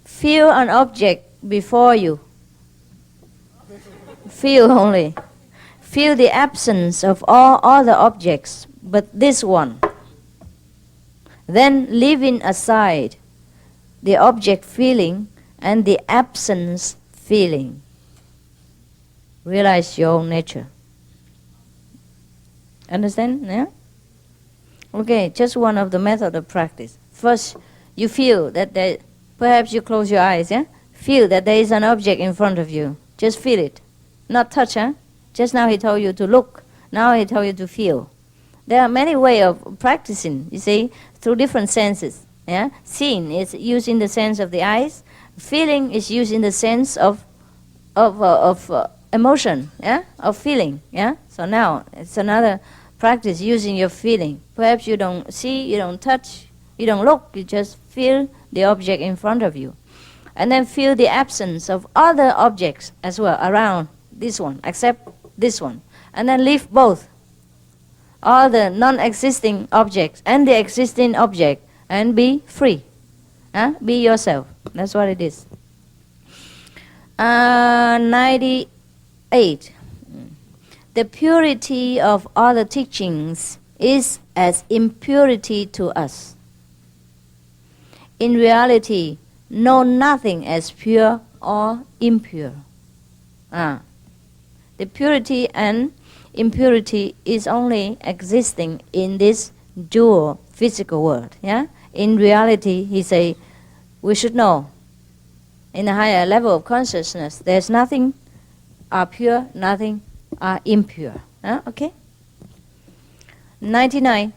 Feel an object before you. Feel only. Feel the absence of all other objects but this one. Then leaving aside the object feeling and the absence feeling. Realize your own nature. Understand? Yeah? Okay, just one of the method of practice. First, you feel that perhaps you close your eyes, yeah? Feel that there is an object in front of you. Just feel it. Not touch, huh? Just now he told you to look. Now he told you to feel. There are many ways of practicing, you see, through different senses. Yeah? Seeing is used in the sense of the eyes. Feeling is used in the sense of emotion, yeah, of feeling, yeah. So now it's another practice using your feeling. Perhaps you don't see, you don't touch, you don't look. You just feel the object in front of you, and then feel the absence of other objects as well around this one, except this one. and then leave both, all the non-existing objects and the existing object, and be free. Be yourself. That's what it is. 98. The purity of other teachings is as impurity to us. In reality, know nothing as pure or impure. The purity and impurity is only existing in this dual physical world. In reality, he say, we should know, in a higher level of consciousness, there's nothing are pure, nothing are impure. Okay? 99.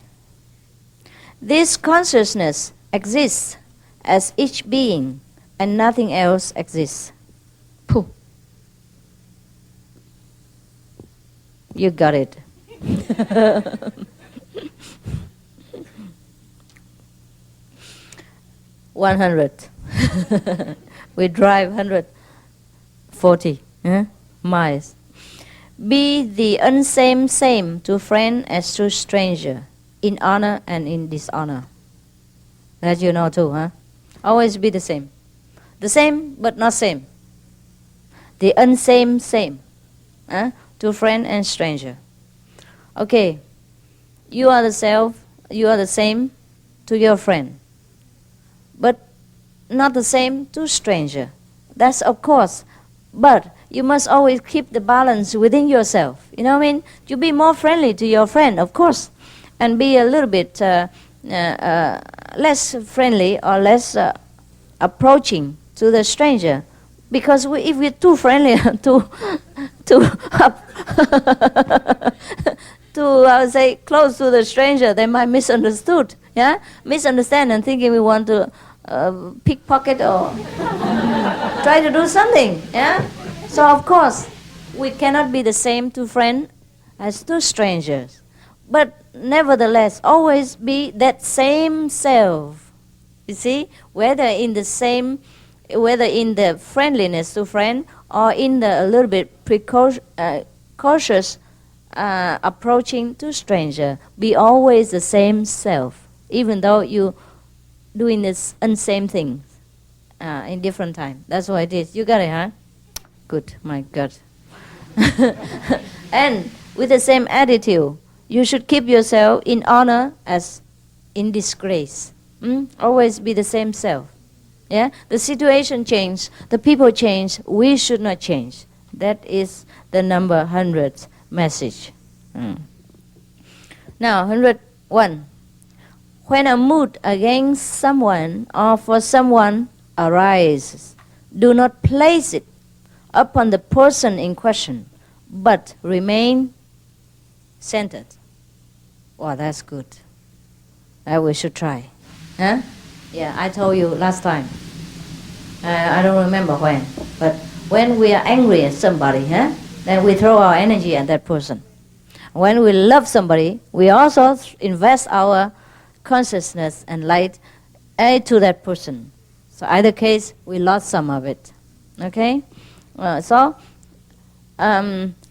This consciousness exists as each being, and nothing else exists. Pooh. You got it. 100. We drive 140 miles. Be the unsame same to friend as to stranger, in honor and in dishonor. That you know too, Always be the same. The same but not same. The unsame same, to friend and stranger. Okay, you are the self, you are the same to your friend, but not the same to stranger. That's of course, but you must always keep the balance within yourself. You know what I mean? You be more friendly to your friend, of course, and be a little bit less friendly or less approaching to the stranger. Because if we're too friendly, too I would say close to the stranger, they might misunderstand and thinking we want to pickpocket or try to do something. So of course, we cannot be the same to friends as to strangers. But nevertheless, always be that same self. You see, whether in the friendliness to friend or in the a little bit cautious approaching to stranger, be always the same self, even though you doing this unsame things in different time. That's what it is. You got it, huh? Good, my God. And with the same attitude, you should keep yourself in honor as in disgrace. Always be the same self. The situation change, the people change, we should not change. That is the number 100 message. Now, 101. When a mood against someone or for someone arises, do not place it upon the person in question, but remain centered. Wow, that's good. That we should try. Yeah, I told you last time. I don't remember when, but when we are angry at somebody, then we throw our energy at that person. When we love somebody, we also invest our consciousness and light to that person. So either case, we lost some of it. Okay?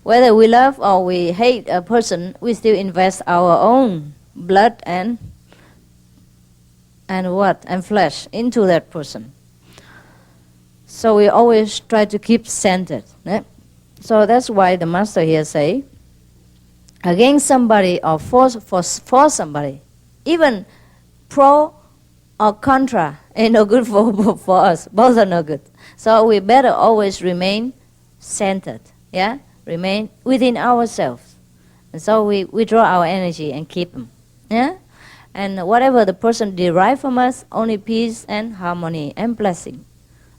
Whether we love or we hate a person, we still invest our own blood and flesh into that person. So we always try to keep centered. So that's why the master here say, against somebody or for somebody, even pro or contra ain't no good for us. Both are no good. So we better always remain centered. Remain within ourselves. And so we draw our energy and keep them. And whatever the person derive from us, only peace and harmony and blessing.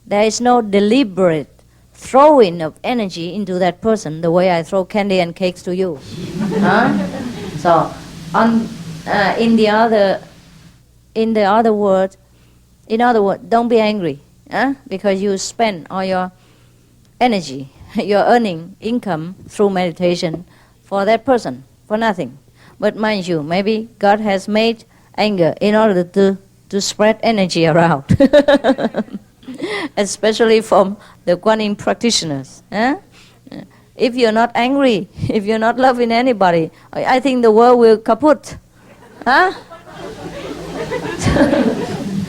There is no deliberate throwing of energy into that person the way I throw candy and cakes to you. So in the other word, don't be angry, because you spend all your energy, your earning income through meditation for that person, for nothing. But mind you, maybe God has made anger in order to spread energy around, especially from the Guan Yin practitioners. If you're not angry, if you're not loving anybody, I think the world will kaput. Huh?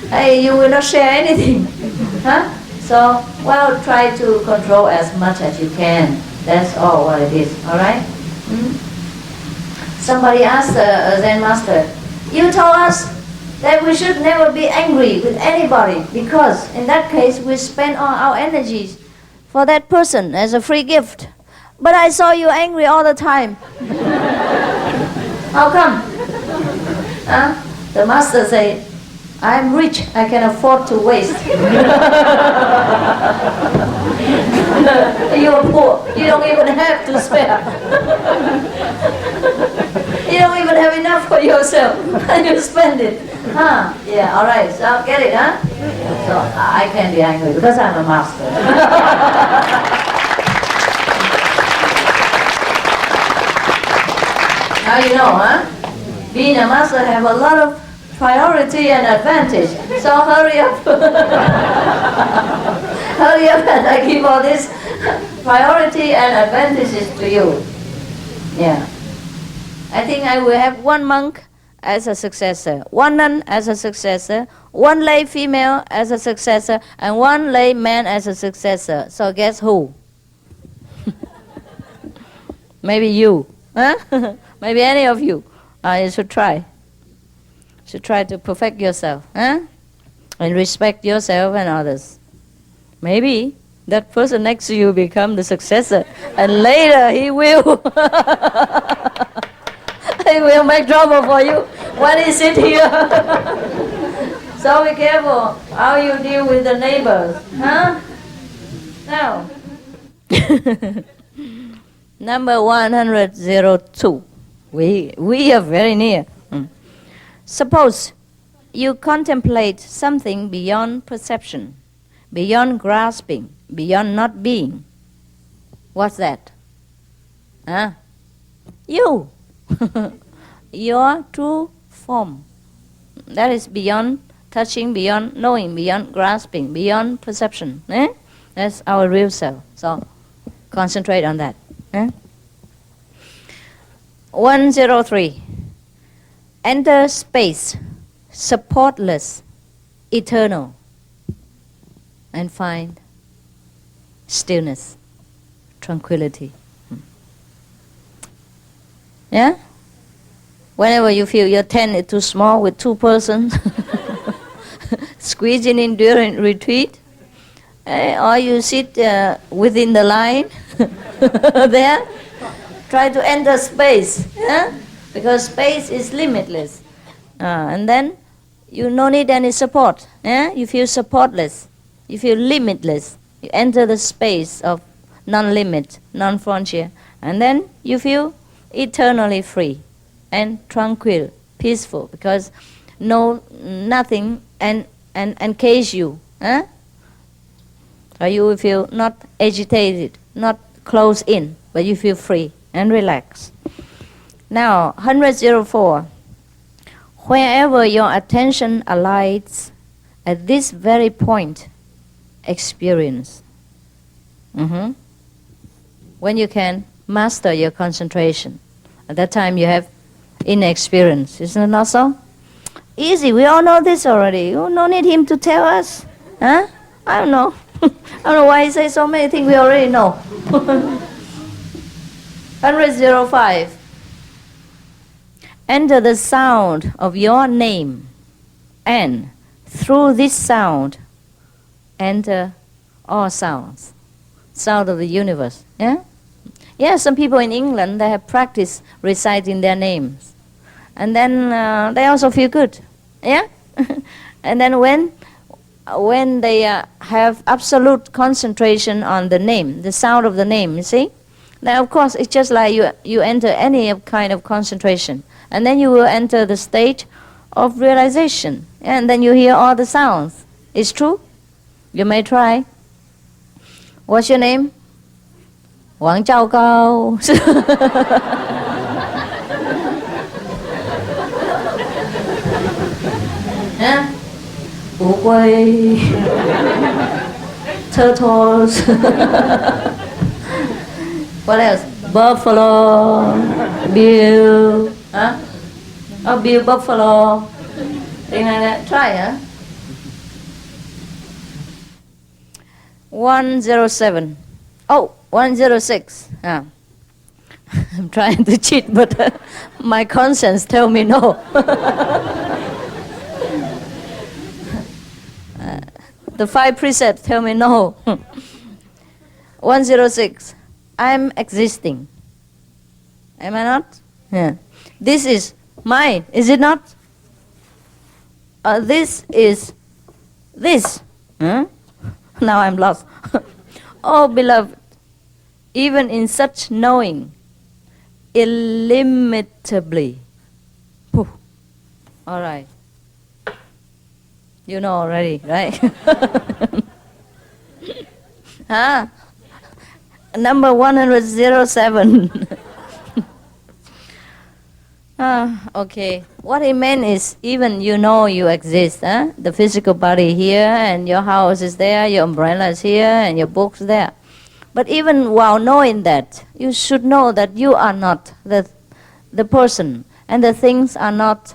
Hey, you will not share anything. Huh? So, well, try to control as much as you can. That's all what it is. All right? Somebody asked a Zen master, you told us that we should never be angry with anybody because in that case we spend all our energies for that person as a free gift. But I saw you angry all the time. How come? Huh? The master said, I'm rich, I can afford to waste. You're poor, you don't even have to spare. You don't even have enough for yourself, and you spend it. Huh? Yeah, alright, so get it, huh? So I can be angry because I'm a master. Now you know, huh? Being a master have a lot of priority and advantage. So hurry up. Hurry up and I give all this priority and advantages to you. Yeah. I think I will have one monk as a successor, one nun as a successor, one lay female as a successor, and one lay man as a successor. So guess who? Maybe you. Huh? Maybe any of you. You should try. Should try to perfect yourself, huh? And respect yourself and others. Maybe that person next to you become the successor, and later he will he will make trouble for you when he sit here. So be careful how you deal with the neighbors, huh? Now, number 102. We are very near. Suppose you contemplate something beyond perception, beyond grasping, beyond not being. What's that? Huh? You. Your true form. That is beyond touching, beyond knowing, beyond grasping, beyond perception. Eh? That's our real self. So concentrate on that. Eh? 103. Enter space, supportless, eternal, and find stillness, tranquility. Yeah? Whenever you feel your tent is too small with 2 persons, squeezing in during retreat, or you sit within the line there, try to enter space. Yeah? Because space is limitless. And then you no need any support. Eh? You feel supportless. You feel limitless. You enter the space of non-limit, non-frontier. And then you feel eternally free and tranquil, peaceful, because nothing encase you. Eh? Or you will feel not agitated, not closed in, but you feel free and relaxed. Now, 104. Wherever your attention alights, at this very point, experience. When you can master your concentration, at that time you have inexperience. Isn't it not so? Easy, we all know this already. You no need him to tell us. Huh? I don't know. I don't know why he says so many things we already know. 105. Enter the sound of your name, and through this sound, enter all sounds. Sound of the universe. Yeah? Yeah, some people in England, they have practiced reciting their names. And then they also feel good. Yeah? And then when they have absolute concentration on the name, the sound of the name, you see? Now, of course, it's just like you enter any kind of concentration. And then you will enter the state of realization. And then you hear all the sounds. It's true? You may try. What's your name? Wang Zhao Gao. Yeah? Wu Gui. Turtles. What else? Buffalo, Bill, huh? Oh, Bill Buffalo, thing like that. Try, huh? 107. Oh, 106. Ah. I'm trying to cheat, but my conscience tell me no. The 5 precepts tell me no. 106. I'm existing. Am I not? Yeah. This is mine, is it not? This is this. Huh? Now I'm lost. Oh, beloved, even in such knowing, illimitably. Pooh. All right. You know already, right? Huh? Number 107. Okay. What it meant is, even you know you exist. Huh? The physical body here, and your house is there, your umbrella is here, and your books there. But even while knowing that, you should know that you are not the person, and the things are not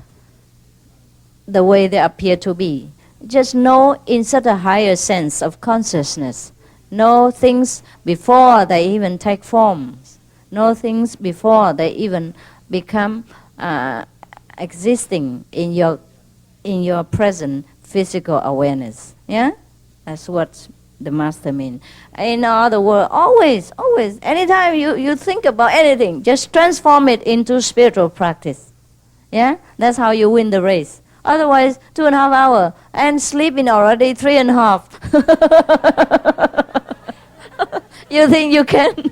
the way they appear to be. Just know in such a higher sense of consciousness. Know things before they even take forms. Know things before they even become existing in your present physical awareness. Yeah, that's what the master means. In other words, always, anytime you think about anything, just transform it into spiritual practice. Yeah, that's how you win the race. Otherwise, 2.5 hours and sleeping already 3.5. You think you can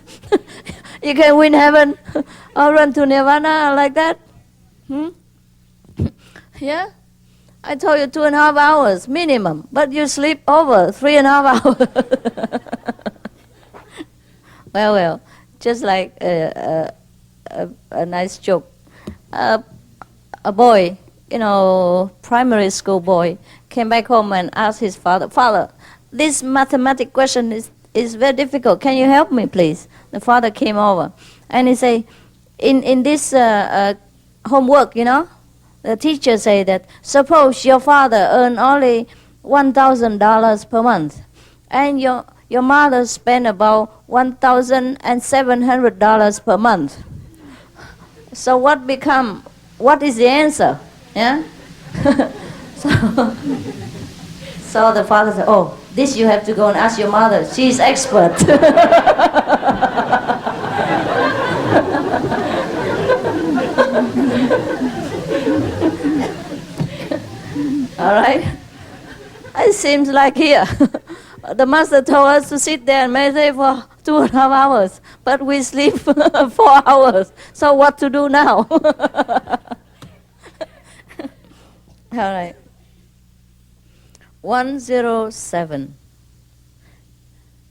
you can win heaven or run to nirvana like that? Yeah, I told you 2.5 hours minimum, but you sleep over 3.5 hours. Well, just like a nice joke. A boy, primary school boy, came back home and asked his father, "Father, this mathematics question is very difficult. Can you help me, please?" The father came over, and he said, in this homework, the teacher say that, suppose your father earn only $1,000 per month, and your mother spend about $1,700 per month. So what is the answer? Yeah. So the father said, "Oh, this you have to go and ask your mother. She's expert." All right. It seems like here, the master told us to sit there and meditate for 2.5 hours, but we sleep 4 hours. So what to do now? All right. 107.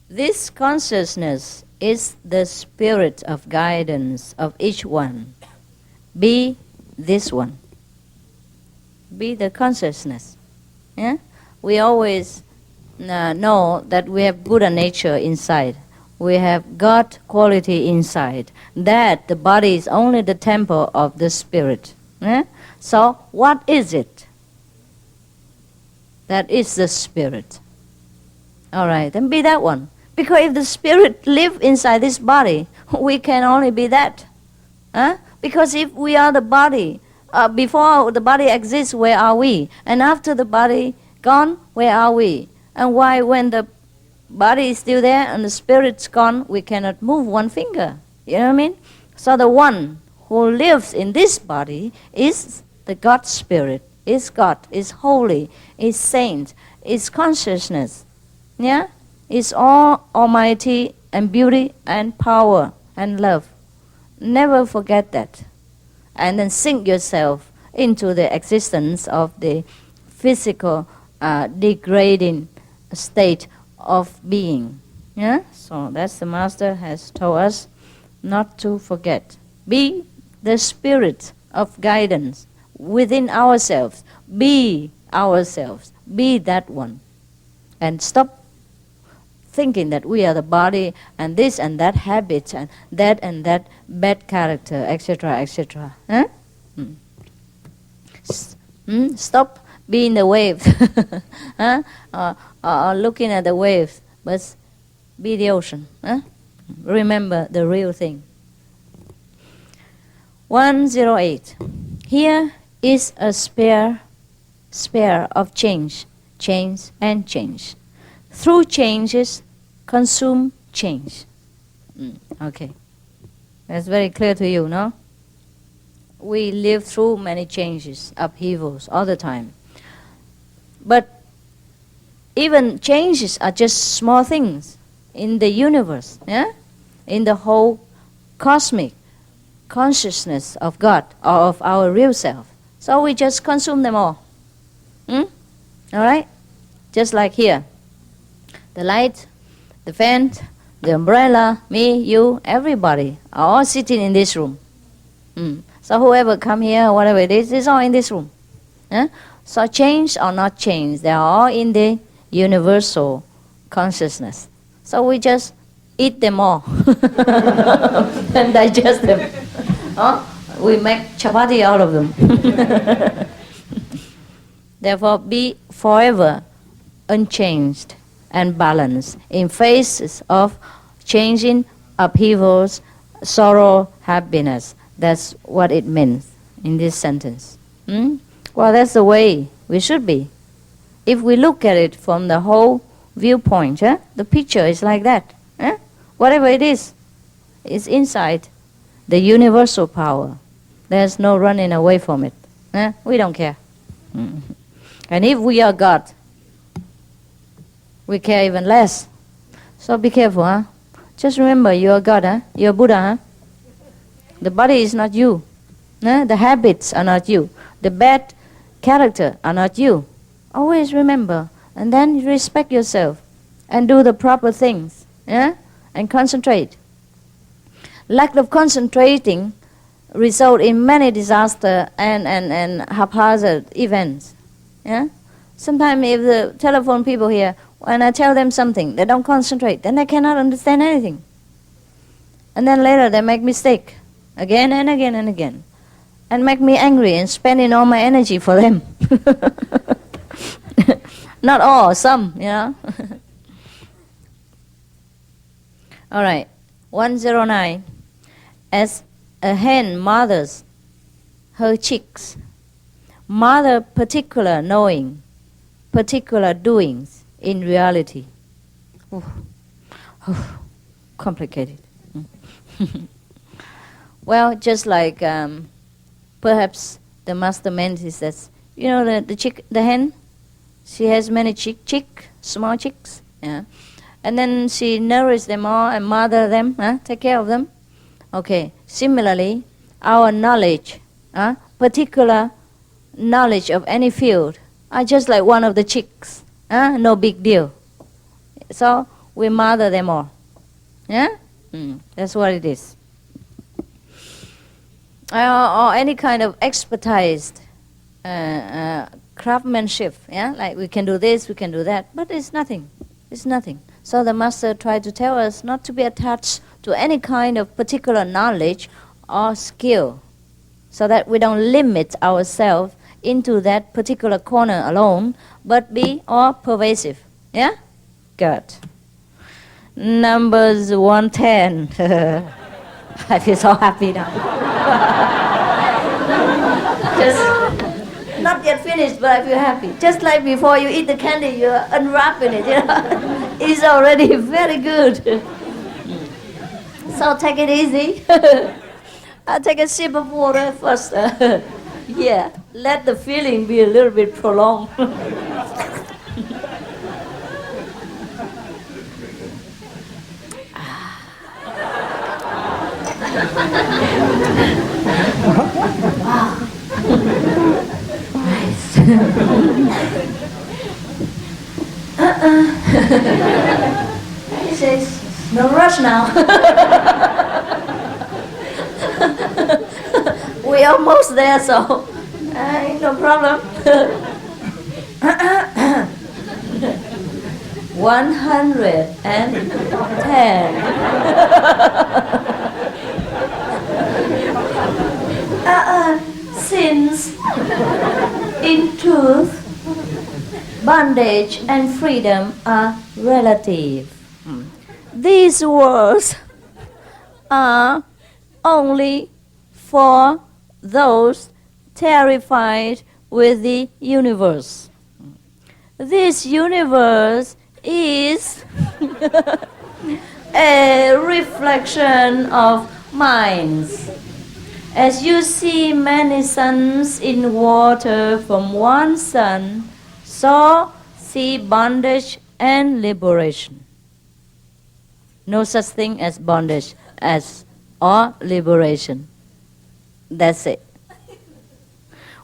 This consciousness is the spirit of guidance of each one. Be this one. Be the consciousness. Yeah? We always know that we have Buddha nature inside. We have God quality inside. That the body is only the temple of the spirit. Yeah? So what is it? That is the spirit. All right, then be that one. Because if the spirit lives inside this body, we can only be that. Huh? Because if we are the body, before the body exists, where are we? And after the body gone, where are we? And why, when the body is still there and the spirit's gone, we cannot move one finger? You know what I mean? So the one who lives in this body is the God spirit. Is God, is holy, is saint, is consciousness. Yeah? Is all almighty and beauty and power and love. Never forget that. And then sink yourself into the existence of the physical degrading state of being. Yeah? So that's the master has told us not to forget. Be the spirit of guidance within ourselves. Be ourselves. Be that one. And stop thinking that we are the body and this and that habit and that bad character, etc., etc. Huh? Stop being the waves, huh? Or looking at the waves, but be the ocean. Huh? Remember the real thing. 108. Here is a sphere of change, and change. Through changes, consume change. Okay. That's very clear to you, no? We live through many changes, upheavals, all the time. But even changes are just small things in the universe, yeah? In the whole cosmic consciousness of God or of our real self. So we just consume them all. All right? Just like here. The light, the fan, the umbrella, me, you, everybody are all sitting in this room. So whoever come here, whatever it is all in this room. So change or not change, they are all in the universal consciousness. So we just eat them all and digest them. We make chapati out of them. Therefore, be forever unchanged and balanced in faces of changing, upheavals, sorrow, happiness. That's what it means in this sentence. Well, that's the way we should be. If we look at it from the whole viewpoint, the picture is like that. Whatever it is, it's inside the universal power. There's no running away from it. We don't care. And if we are God, we care even less. So be careful, Just remember, you are God, you are Buddha, The body is not you. The habits are not you. The bad character are not you. Always remember. And then respect yourself. And do the proper things. And concentrate. Lack of concentrating result in many disaster and haphazard events. Sometimes if the telephone people here, when I tell them something, they don't concentrate, then they cannot understand anything. And then later they make mistake again and again and again, and make me angry and spending all my energy for them. Not all, some, All right, 109. As a hen mothers her chicks, mother particular knowing, particular doings in reality. Complicated. Well, just like perhaps the master mentor says, the chick, the hen, she has many small chicks, and then she nourishes them all and mother them, take care of them. Okay. Similarly, our knowledge, particular knowledge of any field, are just like one of the chicks. No big deal. So we mother them all. That's what it is. Or any kind of expertise, craftsmanship. Like we can do this, we can do that, but it's nothing. It's nothing. So the master tried to tell us not to be attached to any kind of particular knowledge or skill, so that we don't limit ourselves into that particular corner alone, but be all pervasive. Good. Numbers 110. I feel so happy now. Just not yet finished, but I feel happy. Just like before you eat the candy, you're unwrapping it. It's already very good. So take it easy. I'll take a sip of water first. Let the feeling be a little bit prolonged. Nice. He says, no rush now. We're almost there, so no problem. 110. Since, in truth, bondage and freedom are relative. These words are only for those terrified with the universe. This universe is a reflection of minds. As you see many suns in water from one sun, so see bondage and liberation. No such thing as bondage or liberation. That's it.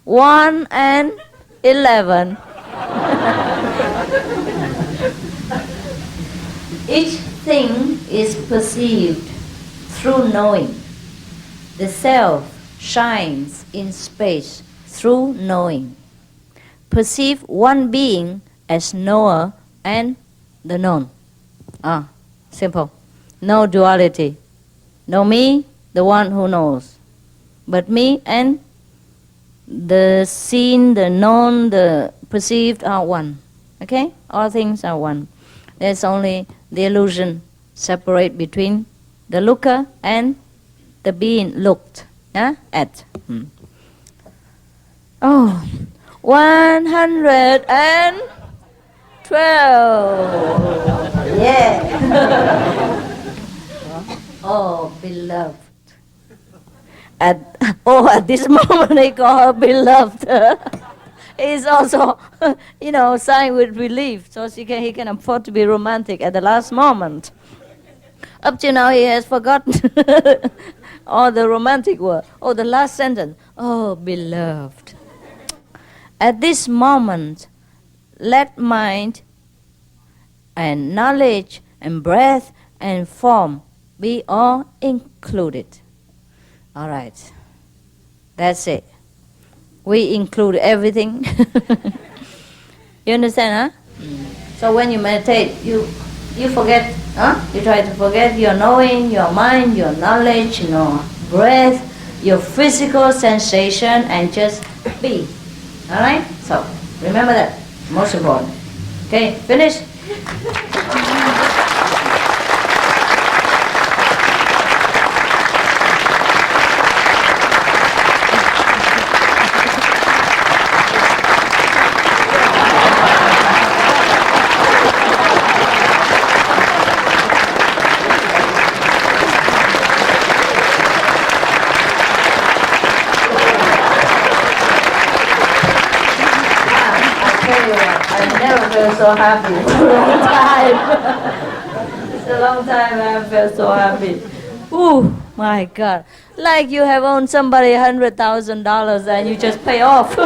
1 and 11. Each thing is perceived through knowing. The self shines in space through knowing. Perceive one being as knower and the known. Simple. No duality. No me, the one who knows. But me and the seen, the known, the perceived are one. Okay? All things are one. There's only the illusion separate between the looker and the being looked at. 112. Yeah. Oh, beloved. At this moment they call her beloved. He's also, sighing with relief, so he can afford to be romantic at the last moment. Up to now he has forgotten all the romantic word. The last sentence. Oh, beloved. At this moment, let mind and knowledge and breath and form be all included. All right. That's it. We include everything. You understand, huh? So when you meditate, you forget, You try to forget your knowing, your mind, your knowledge, breath, your physical sensation, and just be. All right? So remember that. Most important. Okay, finish? So happy for a long time. It's a long time I have felt so happy. Ooh, my God. Like you have owned somebody $100,000 and you just pay off.